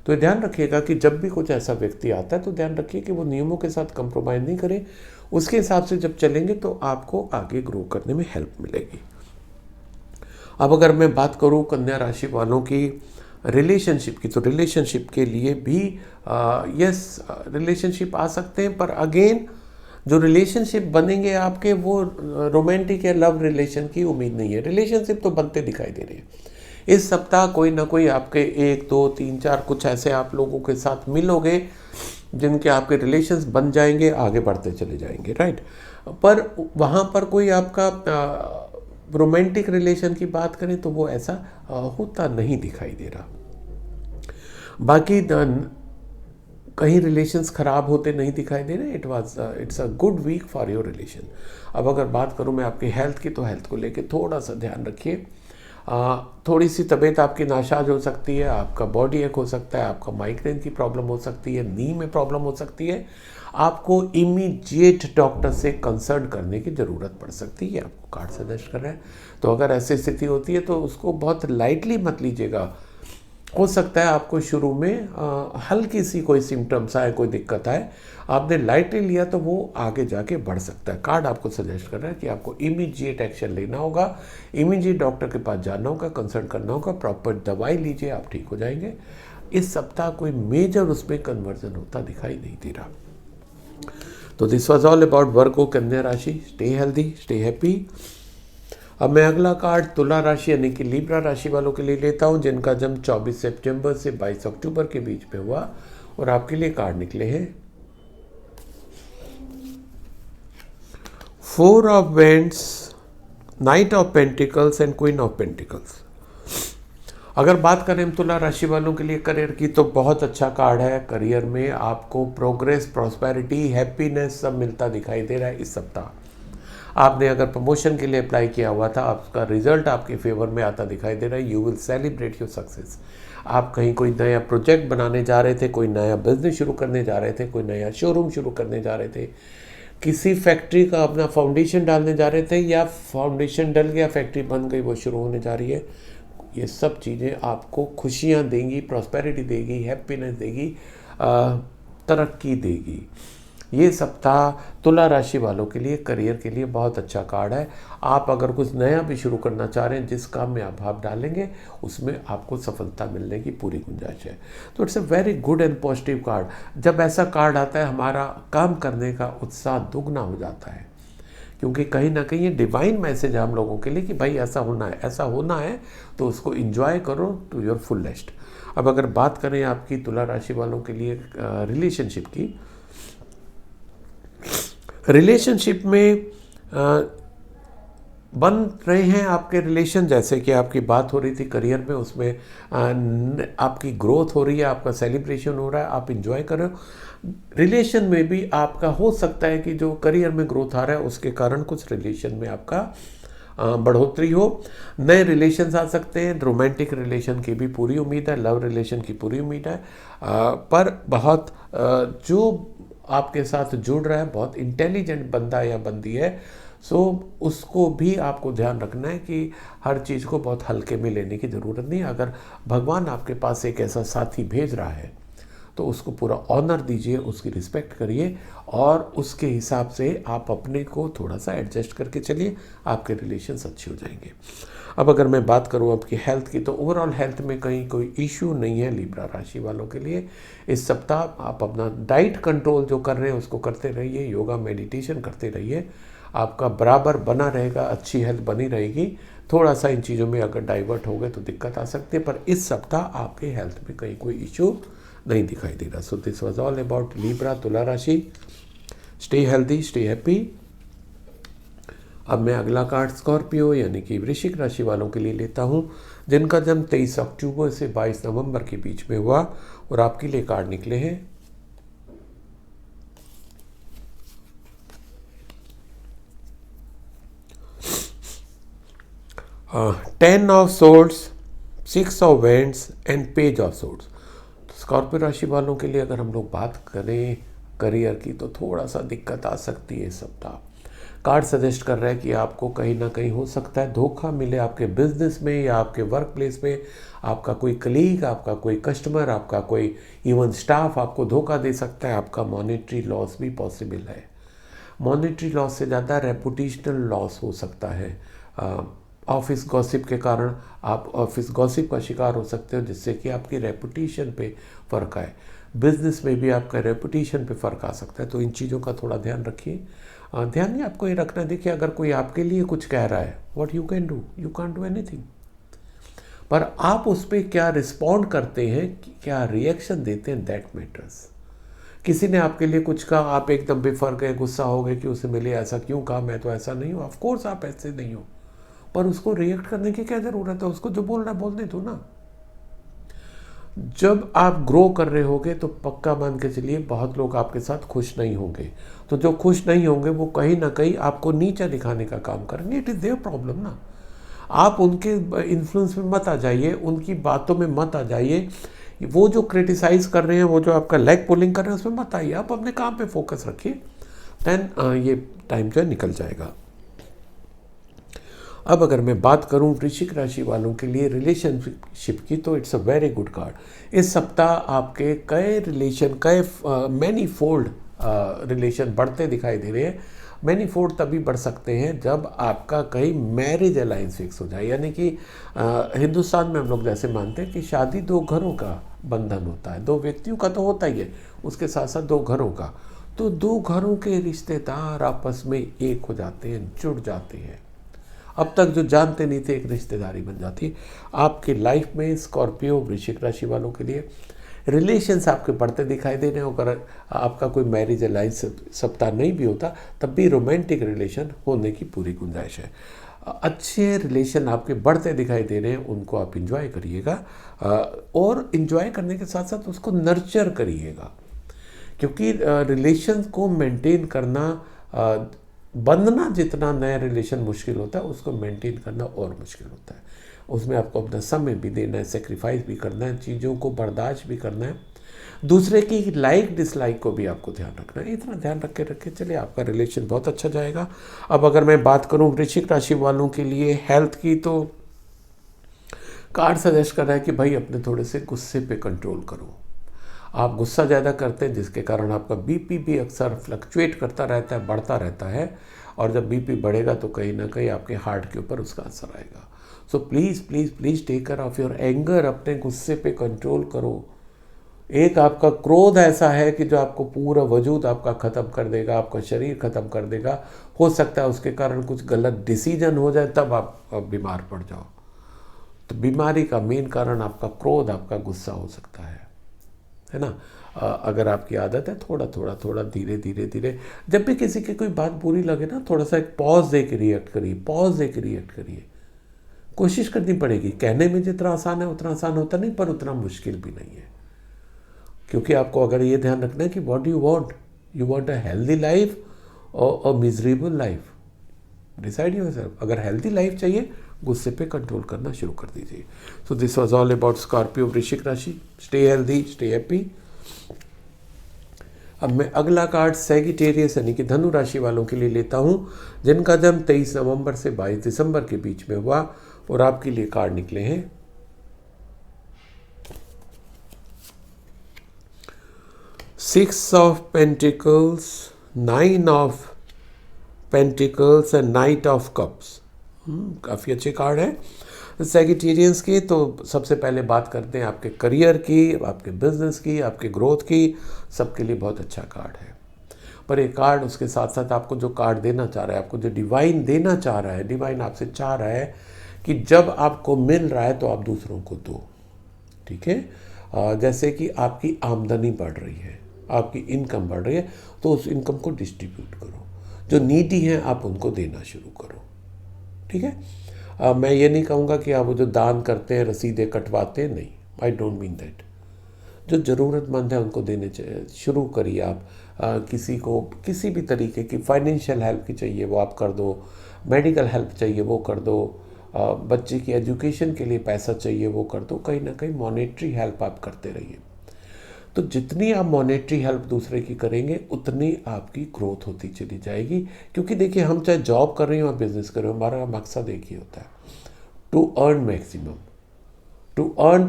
तो ध्यान रखिएगा कि जब भी कुछ ऐसा व्यक्ति आता है तो ध्यान रखिए कि वो नियमों के साथ कंप्रोमाइज़ नहीं करे. उसके हिसाब से जब चलेंगे तो आपको आगे ग्रो करने में हेल्प मिलेगी. अब अगर मैं बात करूं कन्या राशि वालों की रिलेशनशिप की, तो रिलेशनशिप के लिए भी यस, रिलेशनशिप आ सकते हैं, पर अगेन जो रिलेशनशिप बनेंगे आपके वो रोमांटिक या लव रिलेशन की उम्मीद नहीं है. रिलेशनशिप तो बनते दिखाई दे रहे हैं. इस सप्ताह कोई ना कोई आपके 1 2 3 4 कुछ ऐसे आप लोगों के साथ मिलोगे जिनके आपके रिलेशंस बन जाएंगे, आगे बढ़ते चले जाएंगे, राइट. पर वहाँ पर कोई आपका रोमांटिक रिलेशन की बात करें तो वो ऐसा होता नहीं दिखाई दे रहा. बाकी कहीं रिलेशंस खराब होते नहीं दिखाई दे रहे. It's a good week for your relation. अब अगर बात करूं मैं आपकी हेल्थ की, तो हेल्थ को लेके थोड़ा सा ध्यान रखिए. थोड़ी सी तबीयत आपकी नासाज हो सकती है, आपका बॉडी एक हो सकता है, आपका माइग्रेन की प्रॉब्लम हो सकती है, नी में प्रॉब्लम हो सकती है. आपको इमीडिएट डॉक्टर से कंसल्ट करने की ज़रूरत पड़ सकती है, आपको कार्ड सजेस्ट कर रहे हैं. तो अगर ऐसी स्थिति होती है तो उसको बहुत लाइटली मत लीजिएगा. हो सकता है आपको शुरू में हल्की सी कोई सिम्टम्स आए, कोई दिक्कत आए, आपने लाइटली लिया तो वो आगे जाके बढ़ सकता है. कार्ड आपको सजेस्ट कर रहा है कि आपको इमीडिएट एक्शन लेना होगा, इमीडिएट डॉक्टर के पास जाना होगा, कंसल्ट करना होगा, प्रॉपर दवाई लीजिए, आप ठीक हो जाएंगे. इस सप्ताह कोई मेजर उसमें कन्वर्जन होता दिखाई नहीं दे रहा. तो दिस वॉज ऑल अबाउट वर्गो कन्या राशि. Stay healthy, stay happy. अब मैं अगला कार्ड तुला राशि यानी कि लिब्रा राशि वालों के लिए लेता हूं, जिनका जन्म 24 सितंबर से 22 अक्टूबर के बीच में हुआ, और आपके लिए कार्ड निकले हैं 4 of vends, night of pentacles and queen of pentacles. अगर बात करें तुला राशि वालों के लिए करियर की, तो बहुत अच्छा कार्ड है. करियर में आपको प्रोग्रेस, प्रॉस्पेरिटी, हैप्पीनेस सब मिलता दिखाई दे रहा है इस सप्ताह. आपने अगर प्रमोशन के लिए अप्लाई किया हुआ था, आपका रिजल्ट आपके फेवर में आता दिखाई दे रहा है. You will celebrate your success. आप कहीं कोई नया प्रोजेक्ट बनाने जा रहे थे, कोई नया बिजनेस शुरू करने जा रहे थे, कोई नया शोरूम शुरू करने जा रहे थे, किसी फैक्ट्री का अपना फाउंडेशन डालने जा रहे थे, या फाउंडेशन डल गया, फैक्ट्री बन गई, वो शुरू होने जा रही है. ये सब चीज़ें आपको खुशियाँ देंगी, प्रॉस्पेरिटी देगी, हैप्पीनेस देगी, तरक्की देगी. ये सप्ताह तुला राशि वालों के लिए करियर के लिए बहुत अच्छा कार्ड है. आप अगर कुछ नया भी शुरू करना चाह रहे हैं, जिस काम में आप भाव डालेंगे उसमें आपको सफलता मिलने की पूरी गुंजाइश है. तो it's a very good and positive card. जब ऐसा कार्ड आता है, हमारा काम करने का उत्साह दुगना हो जाता है, क्योंकि कहीं ना कहीं ये डिवाइन मैसेज है हम लोगों के लिए कि भाई ऐसा होना है, ऐसा होना है, तो उसको इंजॉय करो टू योर फुलेस्ट. अब अगर बात करें आपकी तुला राशि वालों के लिए रिलेशनशिप की, रिलेशनशिप में बन रहे हैं आपके रिलेशन, जैसे कि आपकी बात हो रही थी करियर में, उसमें आपकी ग्रोथ हो रही है, आपका सेलिब्रेशन हो रहा है, आप इंजॉय कर रहे हो. रिलेशन में भी आपका हो सकता है कि जो करियर में ग्रोथ आ रहा है उसके कारण कुछ रिलेशन में आपका बढ़ोतरी हो. नए रिलेशन आ सकते हैं. रोमांटिक रिलेशन की भी पूरी उम्मीद है, लव रिलेशन की पूरी उम्मीद है. पर बहुत जो आपके साथ जुड़ रहा है बहुत इंटेलिजेंट बंदा या बंदी है, सो उसको भी आपको ध्यान रखना है कि हर चीज़ को बहुत हल्के में लेने की ज़रूरत नहीं। अगर भगवान आपके पास एक ऐसा साथी भेज रहा है तो उसको पूरा ऑनर दीजिए, उसकी रिस्पेक्ट करिए और उसके हिसाब से आप अपने को थोड़ा सा एडजस्ट करके चलिए, आपके रिलेशंस अच्छे हो जाएंगे। अब अगर मैं बात करूं आपकी हेल्थ की, तो ओवरऑल हेल्थ में कहीं कोई इश्यू नहीं है लिब्रा राशि वालों के लिए। इस सप्ताह आप अपना डाइट कंट्रोल जो कर रहे हैं उसको करते रहिए, योगा मेडिटेशन करते रहिए, आपका बराबर बना रहेगा, अच्छी हेल्थ बनी रहेगी। थोड़ा सा इन चीज़ों में अगर डाइवर्ट हो गए तो दिक्कत आ सकती है, पर इस सप्ताह आपके हेल्थ में कहीं कोई इशू नहीं दिखाई दे रहा। सो this was all about Libra, तुला राशि। Stay healthy, stay happy. अब मैं अगला कार्ड स्कॉर्पियो यानी कि वृश्चिक राशि वालों के लिए लेता हूं, जिनका जन्म 23 अक्टूबर से 22 नवंबर के बीच में हुआ, और आपके लिए कार्ड निकले हैं 10 of swords, 6 of vends and page of swords. तो स्कॉर्पियो राशि वालों के लिए अगर हम लोग बात करें करियर की, तो थोड़ा सा दिक्कत आ सकती है इस सप्ताह। कार्ड सजेस्ट कर रहा है कि आपको कहीं ना कहीं हो सकता है धोखा मिले आपके बिजनेस में या आपके वर्क प्लेस में। आपका कोई कलीग, आपका कोई कस्टमर, आपका कोई इवन स्टाफ आपको धोखा दे सकता है। आपका मॉनेटरी लॉस भी पॉसिबल है। मॉनेटरी लॉस से ज़्यादा रेपुटेशनल लॉस हो सकता है। ऑफिस गॉसिप के कारण आप ऑफिस गॉसिप का शिकार हो सकते हो, जिससे कि आपकी रेपुटेशन पे फ़र्क आए। बिजनेस में भी आपका रेपुटेशन पे फ़र्क आ सकता है, तो इन चीज़ों का थोड़ा ध्यान रखिए। ध्यान नहीं आपको ये रखना है, देखिए अगर कोई आपके लिए कुछ कह रहा है, what you can do, you can't do anything, पर आप उस पर क्या रिस्पॉन्ड करते हैं, क्या रिएक्शन देते हैं, दैट मैटर्स। किसी ने आपके लिए कुछ कहा, आप एकदम बेफर गए, गुस्सा हो गए कि उसे मिले ऐसा क्यों कहा, मैं तो ऐसा नहीं हूँ। ऑफ कोर्स आप ऐसे नहीं हो, पर उसको रिएक्ट करने की क्या ज़रूरत है, उसको जो बोलना है बोलने दो ना। जब आप ग्रो कर रहे होगे तो पक्का मान के चलिए बहुत लोग आपके साथ खुश नहीं होंगे, तो जो खुश नहीं होंगे वो कहीं ना कहीं आपको नीचा दिखाने का काम करेंगे। इट इज़ देयर प्रॉब्लम ना। आप उनके इन्फ्लुएंस में मत आ जाइए, उनकी बातों में मत आ जाइए। वो जो क्रिटिसाइज़ कर रहे हैं, वो जो आपका लेग पुलिंग कर रहे हैं, उसमें मत आइए। आप अपने काम पे फोकस रखिए, देन ये टाइम जो है निकल जाएगा। अब अगर मैं बात करूं वृश्चिक राशि वालों के लिए रिलेशनशिप की, तो it's a very good card. इस सप्ताह आपके कई रिलेशन, कई मैनी फोल्ड रिलेशन बढ़ते दिखाई दे रहे हैं। मैनी फोल्ड तभी बढ़ सकते हैं जब आपका कहीं मैरिज अलायंस फिक्स हो जाए। यानी कि हिंदुस्तान में हम लोग जैसे मानते हैं कि शादी दो घरों का बंधन होता है, दो व्यक्तियों का तो होता ही है, उसके साथ साथ दो घरों का। तो दो घरों के रिश्तेदार आपस में एक हो जाते हैं, जुड़ जाते हैं। अब तक जो जानते नहीं थे, एक रिश्तेदारी बन जाती है। आपकी लाइफ में स्कॉर्पियो वृश्चिक राशि वालों के लिए रिलेशंस आपके बढ़ते दिखाई दे रहे हैं। अगर आपका कोई मैरिज अलायंस सप्ताह नहीं भी होता, तब भी रोमांटिक रिलेशन होने की पूरी गुंजाइश है। अच्छे रिलेशन आपके बढ़ते दिखाई दे रहे हैं, उनको आप इंजॉय करिएगा, और इंजॉय करने के साथ साथ उसको नर्चर करिएगा, क्योंकि रिलेशन को मेंटेन करना, बंधना जितना नया रिलेशन मुश्किल होता है, उसको मेंटेन करना और मुश्किल होता है। उसमें आपको अपना समय भी देना है, सेक्रीफाइस भी करना है, चीज़ों को बर्दाश्त भी करना है, दूसरे की लाइक डिसलाइक को भी आपको ध्यान रखना है। इतना ध्यान रख के चलिए, आपका रिलेशन बहुत अच्छा जाएगा। अब अगर मैं बात करूं वृश्चिक राशि वालों के लिए हेल्थ की, तो कार्ड सजेस्ट कर रहा है कि भाई अपने थोड़े से गुस्से पे कंट्रोल करो। आप गुस्सा ज़्यादा करते हैं, जिसके कारण आपका बीपी भी अक्सर फ्लक्चुएट करता रहता है, बढ़ता रहता है, और जब बीपी बढ़ेगा तो कहीं ना कहीं आपके हार्ट के ऊपर उसका असर आएगा। So please please please take care of your anger. अपने गुस्से पे कंट्रोल करो। एक आपका क्रोध ऐसा है कि जो आपको पूरा वजूद आपका ख़त्म कर देगा, आपका शरीर ख़त्म कर देगा। हो सकता है उसके कारण कुछ गलत डिसीजन हो जाए, तब आप बीमार पड़ जाओ। तो बीमारी का मेन कारण आपका क्रोध, आपका गुस्सा हो सकता है ना। अगर आपकी आदत है थोड़ा धीरे धीरे जब भी किसी की कोई बात बुरी लगे ना, थोड़ा सा एक पॉज दे के रिएक्ट करिए। कोशिश करनी पड़ेगी। कहने में जितना आसान है उतना आसान होता नहीं, पर उतना मुश्किल भी नहीं है। क्योंकि आपको अगर ये ध्यान रखना है कि what you want a healthy life और a miserable life, decide yourself. अगर हेल्दी लाइफ चाहिए, गुस्से पे कंट्रोल करना शुरू कर दीजिए। So this was all about Scorpio Vrishchik rashi. Stay healthy, stay happy. अब मैं अगला कार्ड सैगिटेरियस यानी कि धनु राशि वालों के लिए लेता हूँ, जिनका जन्म 23 नवंबर से 22 दिसंबर के बीच में हुआ, और आपके लिए कार्ड निकले हैं 6 of pentacles, 9 of pentacles and night of cups. काफ़ी अच्छे कार्ड हैं सैगिटेरियंस के। तो सबसे पहले बात करते हैं आपके करियर की, आपके बिजनेस की, आपके ग्रोथ की। सबके लिए बहुत अच्छा कार्ड है। पर ये कार्ड उसके साथ साथ आपको जो कार्ड देना चाह रहा है, आपको जो डिवाइन देना चाह रहा है, डिवाइन आपसे चाह रहा है कि जब आपको मिल रहा है तो आप दूसरों को दो। ठीक है, जैसे कि आपकी आमदनी बढ़ रही है, आपकी इनकम बढ़ रही है, तो उस इनकम को डिस्ट्रीब्यूट करो। जो नीडी हैं आप उनको देना शुरू करो। ठीक है, मैं ये नहीं कहूँगा कि आप वो जो दान करते हैं, रसीदें कटवाते हैं, नहीं, आई डोंट मीन दैट। जो ज़रूरतमंद है उनको देने शुरू करिए आप। किसी को किसी भी तरीके की फाइनेंशियल हेल्प की चाहिए वो आप कर दो, मेडिकल हेल्प चाहिए वो कर दो, बच्चे की एजुकेशन के लिए पैसा चाहिए वो कर दो। कहीं ना कहीं मॉनेटरी हेल्प आप करते रहिए। तो जितनी आप मॉनेटरी हेल्प दूसरे की करेंगे उतनी आपकी ग्रोथ होती चली जाएगी। क्योंकि देखिए, हम चाहे जॉब कर रहे हो या बिजनेस कर रहे हो, हमारा मकसद एक ही होता है, to earn maximum, to earn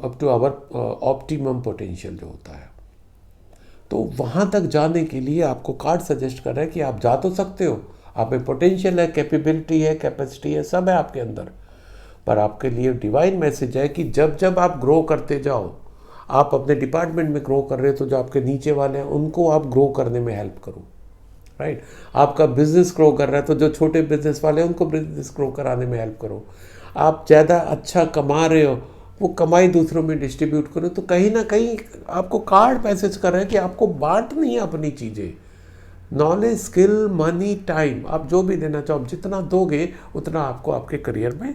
up to our optimum potential जो होता है। तो वहाँ तक जाने के लिए आपको कार्ड सजेस्ट कर रहा है कि आप जा तो सकते हो, आप में पोटेंशियल है, कैपेबिलिटी है, कैपेसिटी है, सब है आपके अंदर। पर आपके लिए डिवाइन मैसेज है कि जब जब आप ग्रो करते जाओ, आप अपने डिपार्टमेंट में ग्रो कर रहे हो तो जो आपके नीचे वाले हैं उनको आप ग्रो करने में हेल्प करो। राइट, आपका बिजनेस ग्रो कर रहा है तो जो छोटे बिजनेस वाले हैं उनको बिजनेस ग्रो कराने में हेल्प करो। आप ज़्यादा अच्छा कमा रहे हो, वो कमाई दूसरों में डिस्ट्रीब्यूट करो। तो कहीं ना कहीं आपको कार्ड मैसेज कर रहा है कि आपको बांटनी है अपनी चीज़ें, नॉलेज, स्किल, मनी, टाइम, आप जो भी देना चाहो, जितना दोगे उतना आपको आपके करियर में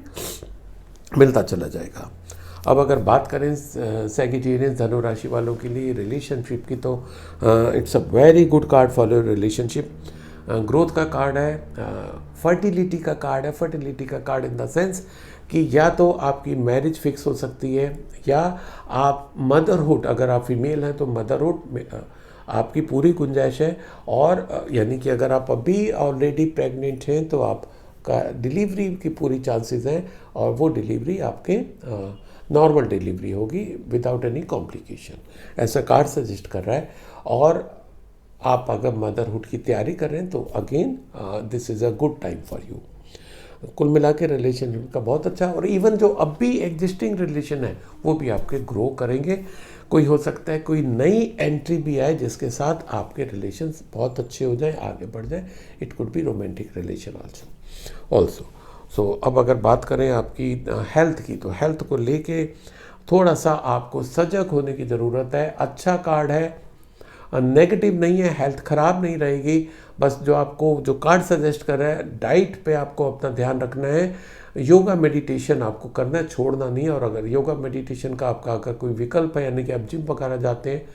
मिलता चला जाएगा। अब अगर बात करें सैगिटेरियस धनु राशि वालों के लिए रिलेशनशिप की, तो it's a very good card for your relationship. Growth का कार्ड है, फर्टिलिटी का कार्ड है। फर्टिलिटी का कार्ड इन द सेंस कि या तो आपकी मैरिज फिक्स हो सकती है, या आप मदरहुड, अगर आप फीमेल हैं तो मदरहुड आपकी पूरी गुंजाइश है। और यानी कि अगर आप अभी ऑलरेडी प्रेग्नेंट हैं तो आपका डिलीवरी की पूरी चांसेस हैं, और वो डिलीवरी आपके नॉर्मल डिलीवरी होगी विदाउट एनी कॉम्प्लिकेशन, ऐसा कार्ड सजेस्ट कर रहा है। और आप अगर मदरहुड की तैयारी कर रहे हैं तो again this is a good time for you. कुल मिला के रिलेशनशिप का बहुत अच्छा, और इवन जो अब भी एग्जिस्टिंग रिलेशन है वो भी आपके ग्रो करेंगे। कोई हो सकता है कोई नई एंट्री भी आए जिसके साथ आपके रिलेशंस बहुत अच्छे हो जाए, आगे बढ़ जाए। It could be romantic relation also. So अब अगर बात करें आपकी हेल्थ की, तो हेल्थ को लेके थोड़ा सा आपको सजग होने की ज़रूरत है। अच्छा कार्ड है, नेगेटिव नहीं है, हेल्थ ख़राब नहीं रहेगी। बस जो आपको जो कार्ड सजेस्ट कर रहा है, डाइट पे आपको अपना ध्यान रखना है, योगा मेडिटेशन आपको करना है, छोड़ना नहीं है। और अगर योगा मेडिटेशन का आपका अगर कोई विकल्प है, यानी कि आप जिम वगैरह जाते हैं,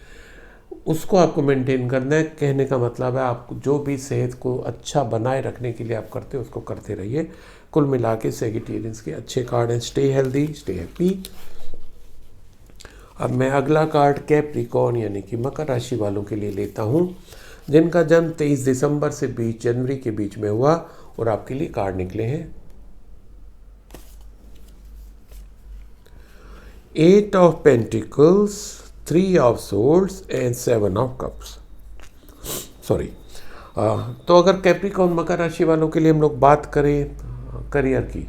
उसको आपको मेंटेन करना है। कहने का मतलब है आप जो भी सेहत को अच्छा बनाए रखने के लिए आप करते हो उसको करते रहिए। कुल मिला के सैगिटेरियंस के अच्छे कार्ड हैं, स्टे हेल्दी, स्टे हैप्पी। अब मैं अगला कार्ड कैप्रिकॉर्न यानी कि मकर राशि वालों के लिए लेता हूँ, जिनका जन्म 23 दिसंबर से 20 जनवरी के बीच में हुआ, और आपके लिए कार्ड निकले हैं 8 of pentacles, 3 of swords and 7 of cups. Sorry, तो अगर कैप्रिकॉर्न मकर राशि वालों के लिए हम लोग बात करें करियर की,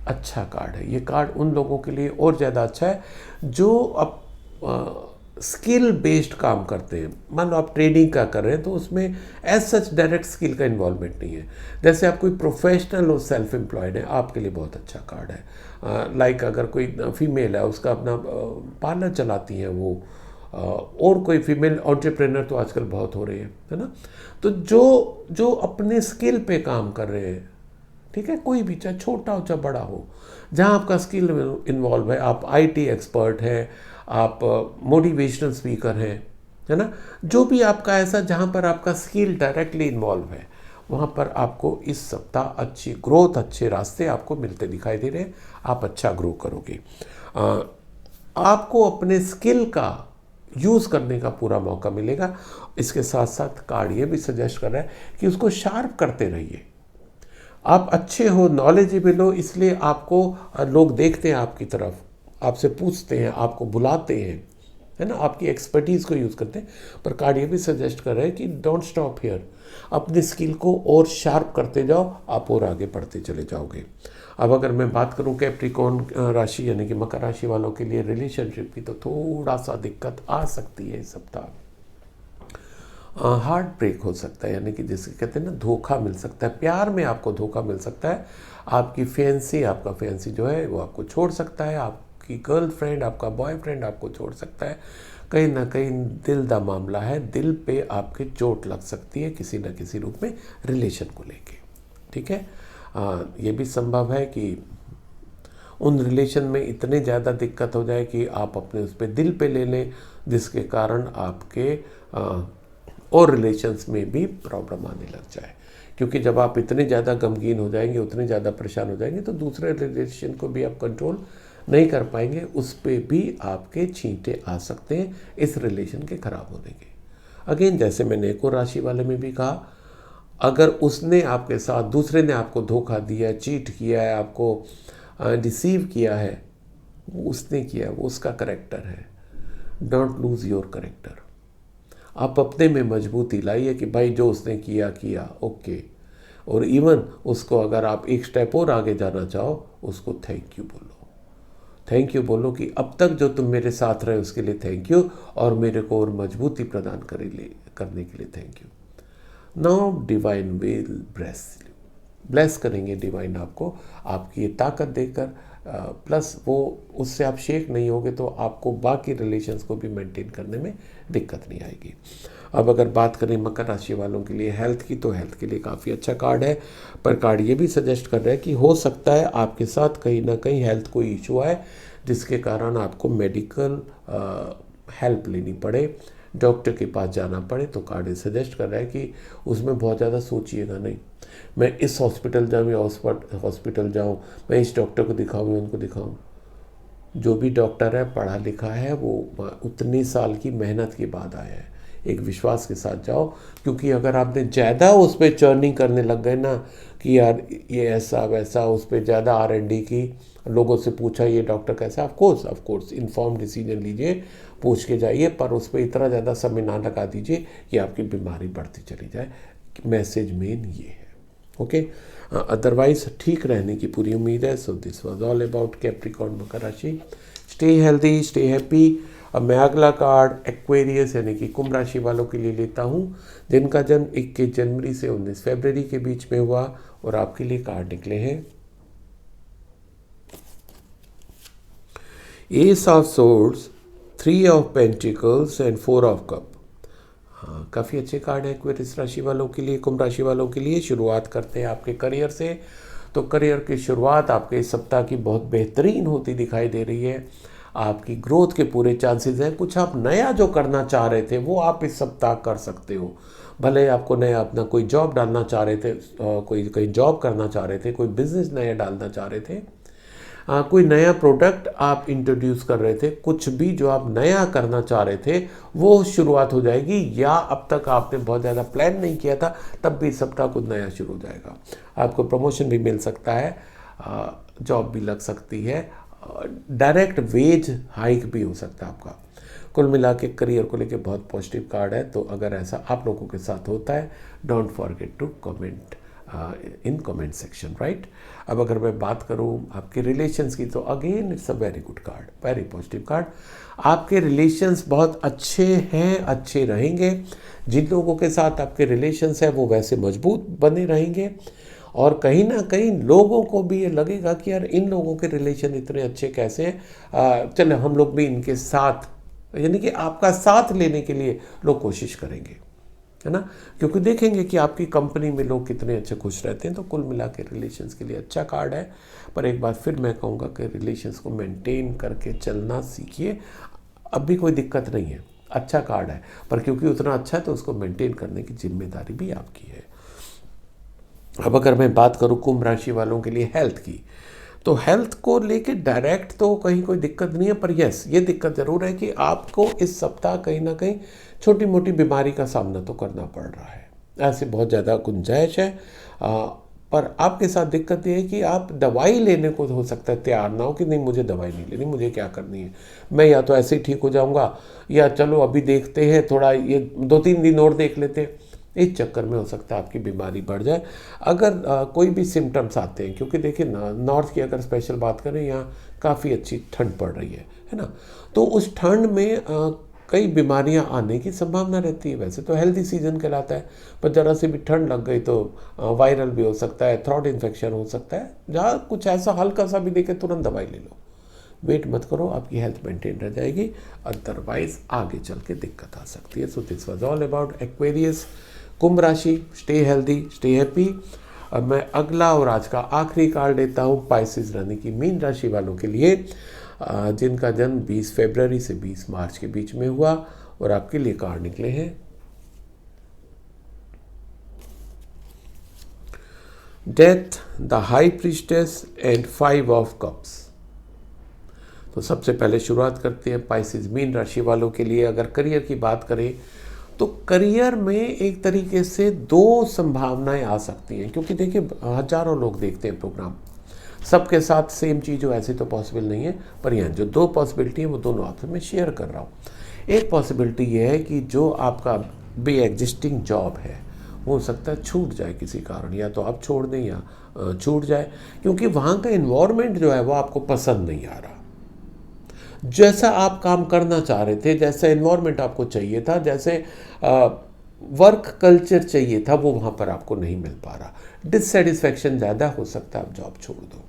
अच्छा कार्ड है ये। कार्ड उन लोगों के लिए और ज़्यादा अच्छा है जो अब स्किल बेस्ड काम करते हैं। मान लो आप ट्रेडिंग का कर रहे हैं तो उसमें एज सच डायरेक्ट स्किल का इन्वॉल्वमेंट नहीं है। जैसे आप कोई प्रोफेशनल और सेल्फ एम्प्लॉयड है, आपके लिए बहुत अच्छा कार्ड है। लाइक अगर कोई फीमेल है, उसका अपना पार्लर चलाती हैं वो, और कोई फीमेल एंटरप्रेन्योर तो आजकल बहुत हो रही है ना। तो जो अपने स्किल पे काम कर रहे हैं, ठीक है, कोई भी चाहे छोटा हो चाहे बड़ा हो, जहाँ आपका स्किल इन्वॉल्व है, आप आईटी एक्सपर्ट हैं, आप मोटिवेशनल स्पीकर हैं, है ना, जो भी आपका ऐसा जहाँ पर आपका स्किल डायरेक्टली इन्वॉल्व है, वहाँ पर आपको इस सप्ताह अच्छी ग्रोथ, अच्छे रास्ते आपको मिलते दिखाई दे रहे हैं। आप अच्छा ग्रो करोगे। आपको अपने स्किल का यूज़ करने का पूरा मौका मिलेगा। इसके साथ साथ कार्ड ये भी सजेस्ट कर रहा है कि उसको शार्प करते रहिए। आप अच्छे हो, नॉलेजेबल हो, इसलिए आपको लोग देखते हैं आपकी तरफ, आपसे पूछते हैं, आपको बुलाते हैं, है ना, आपकी एक्सपर्टीज़ को यूज़ करते हैं। पर कार्ड ये भी सजेस्ट कर रहा है कि डोंट स्टॉप हियर, अपनी स्किल को और शार्प करते जाओ, आप और आगे बढ़ते चले जाओगे। अब अगर मैं बात करूं कैप्रिकॉर्न राशि यानी कि मकर राशि वालों के लिए रिलेशनशिप की, तो थोड़ा सा दिक्कत आ सकती है इस सप्ताह। हार्ट ब्रेक हो सकता है, यानी कि जिसे कहते हैं ना धोखा मिल सकता है, प्यार में आपको धोखा मिल सकता है। आपकी फैंसी, आपका फैंसी जो है वो आपको छोड़ सकता है, आपकी गर्लफ्रेंड, आपका बॉयफ्रेंड आपको छोड़ सकता है। कहीं ना कहीं दिल का मामला है, दिल पे आपके चोट लग सकती है किसी न किसी रूप में रिलेशन को लेके, ठीक है। ये भी संभव है कि उन रिलेशन में इतने ज़्यादा दिक्कत हो जाए कि आप अपने उस पर दिल पे ले लें, जिसके कारण आपके और रिलेशंस में भी प्रॉब्लम आने लग जाए। क्योंकि जब आप इतने ज़्यादा गमगीन हो जाएंगे, उतने ज़्यादा परेशान हो जाएंगे, तो दूसरे रिलेशन को भी आप कंट्रोल नहीं कर पाएंगे, उस पर भी आपके छींटे आ सकते हैं इस रिलेशन के खराब होने के। अगेन, जैसे मैंने एक और राशि वाले में भी कहा, अगर उसने आपके साथ, दूसरे ने आपको धोखा दिया, चीट किया है, आपको डिसीव किया है, वो उसने किया, वो उसका करेक्टर है। Don't lose your character. आप अपने में मजबूती लाइए कि भाई जो उसने किया किया, ओके। और इवन उसको अगर आप एक स्टेप और आगे जाना चाहो, उसको थैंक यू बोलो। थैंक यू बोलो कि अब तक जो तुम मेरे साथ रहे उसके लिए थैंक यू, और मेरे को और मजबूती प्रदान करने के लिए thank you. Now divine will bless करेंगे, डिवाइन आपको आपकी ये ताकत देकर, प्लस वो उससे आप शेक नहीं होगे तो आपको बाकी रिलेशंस को भी मेंटेन करने में दिक्कत नहीं आएगी। अब अगर बात करें मकर राशि वालों के लिए हेल्थ की, तो हेल्थ के लिए काफ़ी अच्छा कार्ड है। पर कार्ड ये भी सजेस्ट कर रहा है कि हो सकता है आपके साथ कहीं ना कहीं हेल्थ कोई इशू आए, जिसके कारण आपको मेडिकल हेल्प लेनी पड़े, डॉक्टर के पास जाना पड़े। तो कार्ड सजेस्ट कर रहा है कि उसमें बहुत ज़्यादा सोचिएगा नहीं, मैं इस हॉस्पिटल जाऊँ या हॉस्पिटल जाऊँ, मैं इस डॉक्टर को दिखाऊँ या उनको दिखाऊँ। जो भी डॉक्टर है पढ़ा लिखा है, वो उतने साल की मेहनत के बाद आया है। एक विश्वास के साथ जाओ, क्योंकि अगर आपने ज़्यादा उस पर चर्निंग करने लग गए ना कि यार ये ऐसा वैसा, उस पर ज़्यादा R&D की, लोगों से पूछा ये डॉक्टर कैसा, ऑफ कोर्स इन्फॉर्म डिसीजन लीजिए, पूछ के जाइए, पर उस पर इतना ज़्यादा समय ना लगा दीजिए कि आपकी बीमारी बढ़ती चली जाए। मैसेज मेन ये है, ओके। अदरवाइज ठीक रहने की पूरी उम्मीद है। So this was all about Capricorn Makar rashi. Stay healthy, stay happy. अब मैं अगला कार्ड एक्वेरियस यानी कि कुंभ राशि वालों के लिए लेता हूँ, जिनका जन्म 21 जनवरी से 19 फरवरी के बीच में हुआ, और आपके लिए कार्ड निकले हैं S of swords, 3 of pentacles and 4 of cup. हाँ, काफ़ी अच्छे कार्ड है एक्वेरियस राशि वालों के लिए, कुंभ राशि वालों के लिए। शुरुआत करते हैं आपके करियर से। तो करियर की शुरुआत आपके इस सप्ताह की बहुत बेहतरीन होती दिखाई दे रही है। आपकी ग्रोथ के पूरे चांसेस हैं। कुछ आप नया जो करना चाह रहे थे वो आप इस सप्ताह कर सकते हो। भले आपको नया अपना कोई जॉब डालना चाह रहे थे, कोई कहीं जॉब करना चाह रहे थे, कोई बिजनेस नया डालना चाह रहे थे, कोई नया प्रोडक्ट आप इंट्रोड्यूस कर रहे थे, कुछ भी जो आप नया करना चाह रहे थे वो शुरुआत हो जाएगी। या अब तक आपने बहुत ज़्यादा प्लान नहीं किया था, तब भी इस सप्ताह कुछ नया शुरू हो जाएगा। आपको प्रमोशन भी मिल सकता है, जॉब भी लग सकती है, डायरेक्ट वेज हाइक भी हो सकता है आपका। कुल मिला के करियर को लेके बहुत पॉजिटिव कार्ड है। तो अगर ऐसा आप लोगों के साथ होता है, don't forget to comment in comment section, right. अब अगर मैं बात करूं आपके रिलेशंस की, तो again it's a very good card, very positive card. आपके रिलेशंस बहुत अच्छे हैं, अच्छे रहेंगे। जिन लोगों के साथ आपके रिलेशंस हैं वो वैसे मजबूत बने रहेंगे, और कहीं ना कहीं लोगों को भी ये लगेगा कि यार इन लोगों के रिलेशन इतने अच्छे कैसे हैं, चलो हम लोग भी इनके साथ, यानी कि आपका साथ लेने के लिए लोग कोशिश करेंगे, है ना। क्योंकि देखेंगे कि आपकी कंपनी में लोग कितने अच्छे खुश रहते हैं। तो कुल मिला के रिलेशंस के लिए अच्छा कार्ड है। पर एक बार फिर मैं कहूँगा कि रिलेशंस को मेंटेन करके चलना सीखिए। अब भी कोई दिक्कत नहीं है, अच्छा कार्ड है, पर क्योंकि उतना अच्छा है तो उसको मेंटेन करने की जिम्मेदारी भी आपकी है। अब अगर मैं बात करूँ कुंभ राशि वालों के लिए हेल्थ की, तो हेल्थ को लेके डायरेक्ट तो कहीं कोई दिक्कत नहीं है, पर यस ये दिक्कत ज़रूर है कि आपको इस सप्ताह कहीं ना कहीं छोटी मोटी बीमारी का सामना तो करना पड़ रहा है। ऐसे बहुत ज़्यादा गुंजाइश है, पर आपके साथ दिक्कत ये है कि आप दवाई लेने को हो सकता है तैयार ना हो कि नहीं मुझे दवाई नहीं लेनी, मुझे क्या करनी है, मैं या तो ऐसे ही ठीक हो जाऊंगा या चलो अभी देखते हैं थोड़ा ये 2-3 दिन और देख लेते हैं। इस चक्कर में हो सकता है आपकी बीमारी बढ़ जाए अगर कोई भी सिम्टम्स आते हैं। क्योंकि देखिए ना, नॉर्थ की अगर स्पेशल बात करें, यहाँ काफ़ी अच्छी ठंड पड़ रही है ना, तो उस ठंड में कई बीमारियां आने की संभावना रहती है। वैसे तो हेल्दी सीजन कहलाता है, पर ज़रा सी भी ठंड लग गई तो वायरल भी हो सकता है, थ्रोट इन्फेक्शन हो सकता है। जहाँ कुछ ऐसा हल्का सा भी देखे तुरंत दवाई ले लो, वेट मत करो, आपकी हेल्थ मेंटेन रह जाएगी, अदरवाइज आगे चल के दिक्कत आ सकती है। So this was all about Aquarius, Kumbh rashi. Stay healthy, stay happy. अब मैं अगला और आज का आखिरी कार्ड लेता हूँ पाइसेस यानी कि मीन राशि वालों के लिए, जिनका जन्म 20 फरवरी से 20 मार्च के बीच में हुआ। और आपके लिए कार्ड निकले हैं death, the high priestess and 5 of cups. तो सबसे पहले शुरुआत करते हैं पाइसेस मीन राशि वालों के लिए। अगर करियर की बात करें तो करियर में एक तरीके से 2 संभावनाएं आ सकती हैं, क्योंकि देखिए हजारों लोग देखते हैं प्रोग्राम, सबके साथ सेम चीज़ हो ऐसे तो पॉसिबल नहीं है। पर यहाँ जो 2 पॉसिबिलिटी है वो दोनों आपसे मैं शेयर कर रहा हूँ। एक पॉसिबिलिटी ये है कि जो आपका बी एग्जिस्टिंग जॉब है वो हो सकता है छूट जाए किसी कारण, या तो आप छोड़ दें या छूट जाए, क्योंकि वहाँ का इन्वायरमेंट जो है वो आपको पसंद नहीं आ रहा। जैसा आप काम करना चाह रहे थे, जैसा एनवायरनमेंट आपको चाहिए था, जैसे वर्क कल्चर चाहिए था, वो वहाँ पर आपको नहीं मिल पा रहा। डिससेटिस्फैक्शन ज़्यादा हो सकता है, आप जॉब छोड़ दो।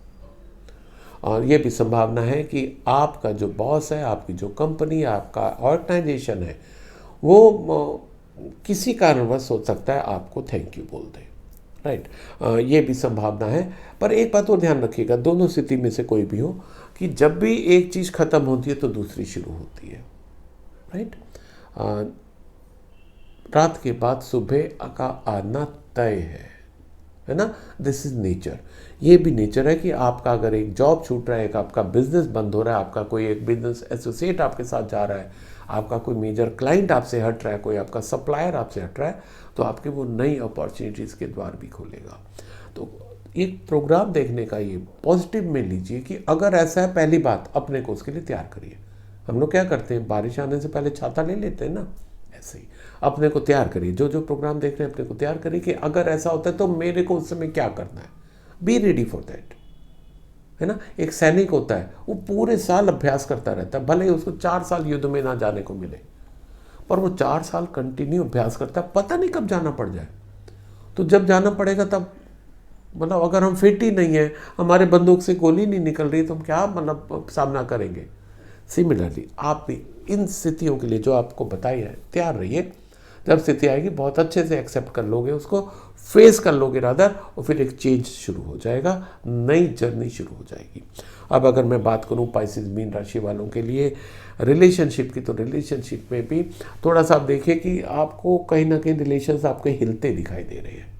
और ये भी संभावना है कि आपका जो बॉस है, आपकी जो कंपनी, आपका ऑर्गेनाइजेशन है, वो किसी कारणवश हो सकता है आपको थैंक यू बोल दे, राइट। ये भी संभावना है। पर एक बात और ध्यान रखिएगा, दोनों स्थिति में से कोई भी हो, कि जब भी एक चीज़ ख़त्म होती है तो दूसरी शुरू होती है, राइट। रात के बाद सुबह का आना तय है ना, दिस इज़ नेचर। ये भी नेचर है कि आपका अगर एक जॉब छूट रहा है, एक आपका बिजनेस बंद हो रहा है, आपका कोई एक बिजनेस एसोसिएट आपके साथ जा रहा है, आपका कोई मेजर क्लाइंट आपसे हट रहा है, कोई आपका सप्लायर आपसे हट रहा है, तो आपके वो नई अपॉर्चुनिटीज़ के द्वार भी खोलेगा। तो एक प्रोग्राम देखने का ये पॉजिटिव में लीजिए कि अगर ऐसा है, पहली बात अपने को उसके लिए तैयार करिए। हम लोग क्या करते हैं, बारिश आने से पहले छाता ले लेते हैं ना, ऐसे ही अपने को तैयार करिए। जो जो प्रोग्राम देख रहे हैं अपने को तैयार करिए कि अगर ऐसा होता है तो मेरे को उस समय क्या करना है, बी रेडी फॉर दैट, है ना। एक सैनिक होता है, वो पूरे साल अभ्यास करता रहता है, भले ही उसको 4 साल युद्ध में ना जाने को मिले, पर वो 4 साल कंटिन्यू अभ्यास करता है, पता नहीं कब जाना पड़ जाए। तो जब जाना पड़ेगा तब, मतलब अगर हम फिट ही नहीं है, हमारे बंदूक से गोली नहीं निकल रही, तो हम क्या मतलब सामना करेंगे। सिमिलरली आप भी इन स्थितियों के लिए जो आपको बताई है तैयार रहिए। जब स्थिति आएगी बहुत अच्छे से एक्सेप्ट कर लोगे, उसको फेस कर लोगे रादर, और फिर एक चेंज शुरू हो जाएगा, नई जर्नी शुरू हो जाएगी। अब अगर मैं बात करूं पाइसेस मीन राशि वालों के लिए रिलेशनशिप की, तो रिलेशनशिप में भी थोड़ा सा आप देखिए कि आपको कहीं ना कहीं रिलेशंस आपके हिलते दिखाई दे रहे हैं,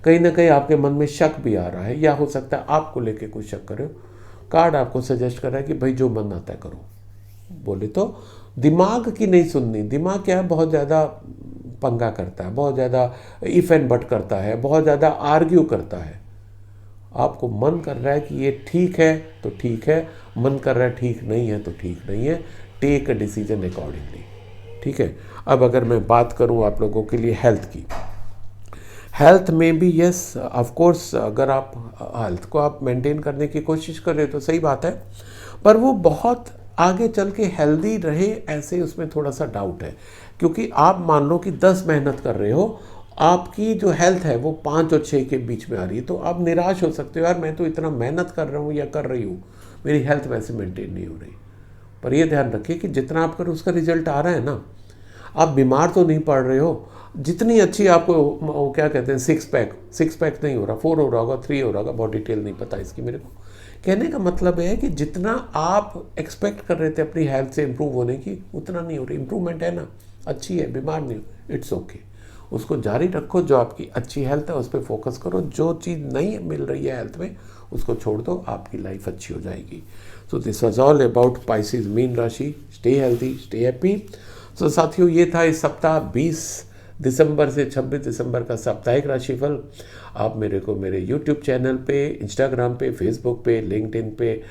कहीं ना कहीं आपके मन में शक भी आ रहा है, या हो सकता है आपको लेके कुछ शक करे। कार्ड आपको सजेस्ट कर रहा है कि भाई जो मन आता है करो। बोले तो दिमाग की नहीं सुननी। दिमाग क्या है, बहुत ज़्यादा पंगा करता है, बहुत ज़्यादा इफ एंड बट करता है, बहुत ज़्यादा आर्ग्यू करता है। आपको मन कर रहा है कि ये ठीक है तो ठीक है, मन कर रहा है ठीक नहीं है तो ठीक नहीं है, टेक अ डिसीजन अकॉर्डिंगली, ठीक है। अब अगर मैं बात करूं आप लोगों के लिए हेल्थ की, हेल्थ में भी यस ऑफ कोर्स अगर आप हेल्थ को आप मेंटेन करने की कोशिश कर रहे हो तो सही बात है, पर वो बहुत आगे चल के हेल्दी रहे ऐसे उसमें थोड़ा सा डाउट है। क्योंकि आप मान लो कि 10 मेहनत कर रहे हो, आपकी जो हेल्थ है वो 5 और 6 के बीच में आ रही है, तो आप निराश हो सकते हो, यार मैं तो इतना मेहनत कर रहा हूँ या कर रही हूँ, मेरी हेल्थ वैसे मेंटेन नहीं हो रही। पर ये ध्यान रखिए कि जितना आप करो उसका रिजल्ट आ रहा है ना, आप बीमार तो नहीं पड़ रहे हो। जितनी अच्छी आपको क्या कहते हैं, 6 पैक नहीं हो रहा, 4 हो रहा होगा, 3 हो रहा होगा, बहुत डिटेल नहीं पता इसकी मेरे को। कहने का मतलब है कि जितना आप एक्सपेक्ट कर रहे थे अपनी हेल्थ से इम्प्रूव होने की, उतना नहीं हो रही। इम्प्रूवमेंट है ना, अच्छी है, बीमार नहीं हो, इट्स ओके, उसको जारी रखो। जो आपकी अच्छी हेल्थ है उस पर फोकस करो, जो चीज़ नहीं मिल रही है हेल्थ में उसको छोड़ दो, आपकी लाइफ अच्छी हो जाएगी। So this was all about Pisces Meen rashi. Stay healthy, stay happy. So साथियों, ये था इस सप्ताह 20 दिसंबर से 26 दिसंबर का साप्ताहिक राशिफल। आप मेरे को मेरे यूट्यूब चैनल पे, इंस्टाग्राम पे, फेसबुक पे, लिंक्डइन पे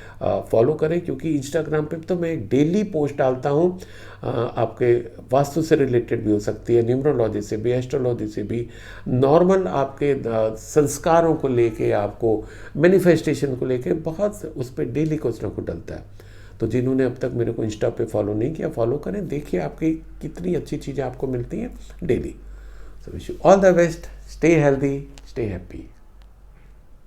फॉलो करें, क्योंकि इंस्टाग्राम पे तो मैं एक डेली पोस्ट डालता हूँ। आपके वास्तु से रिलेटेड भी हो सकती है, न्यूमरोलॉजी से भी, एस्ट्रोलॉजी से भी, नॉर्मल आपके संस्कारों को लेके, आपको मैनिफेस्टेशन को लेके बहुत उस पर डेली कुछ ना कुछ डलता है। तो जिन्होंने अब तक मेरे को इंस्टा पे फॉलो नहीं किया, फॉलो करें, देखिए आपकी कितनी अच्छी चीज़ें आपको मिलती हैं daily. So wish you all the best, stay healthy, stay happy.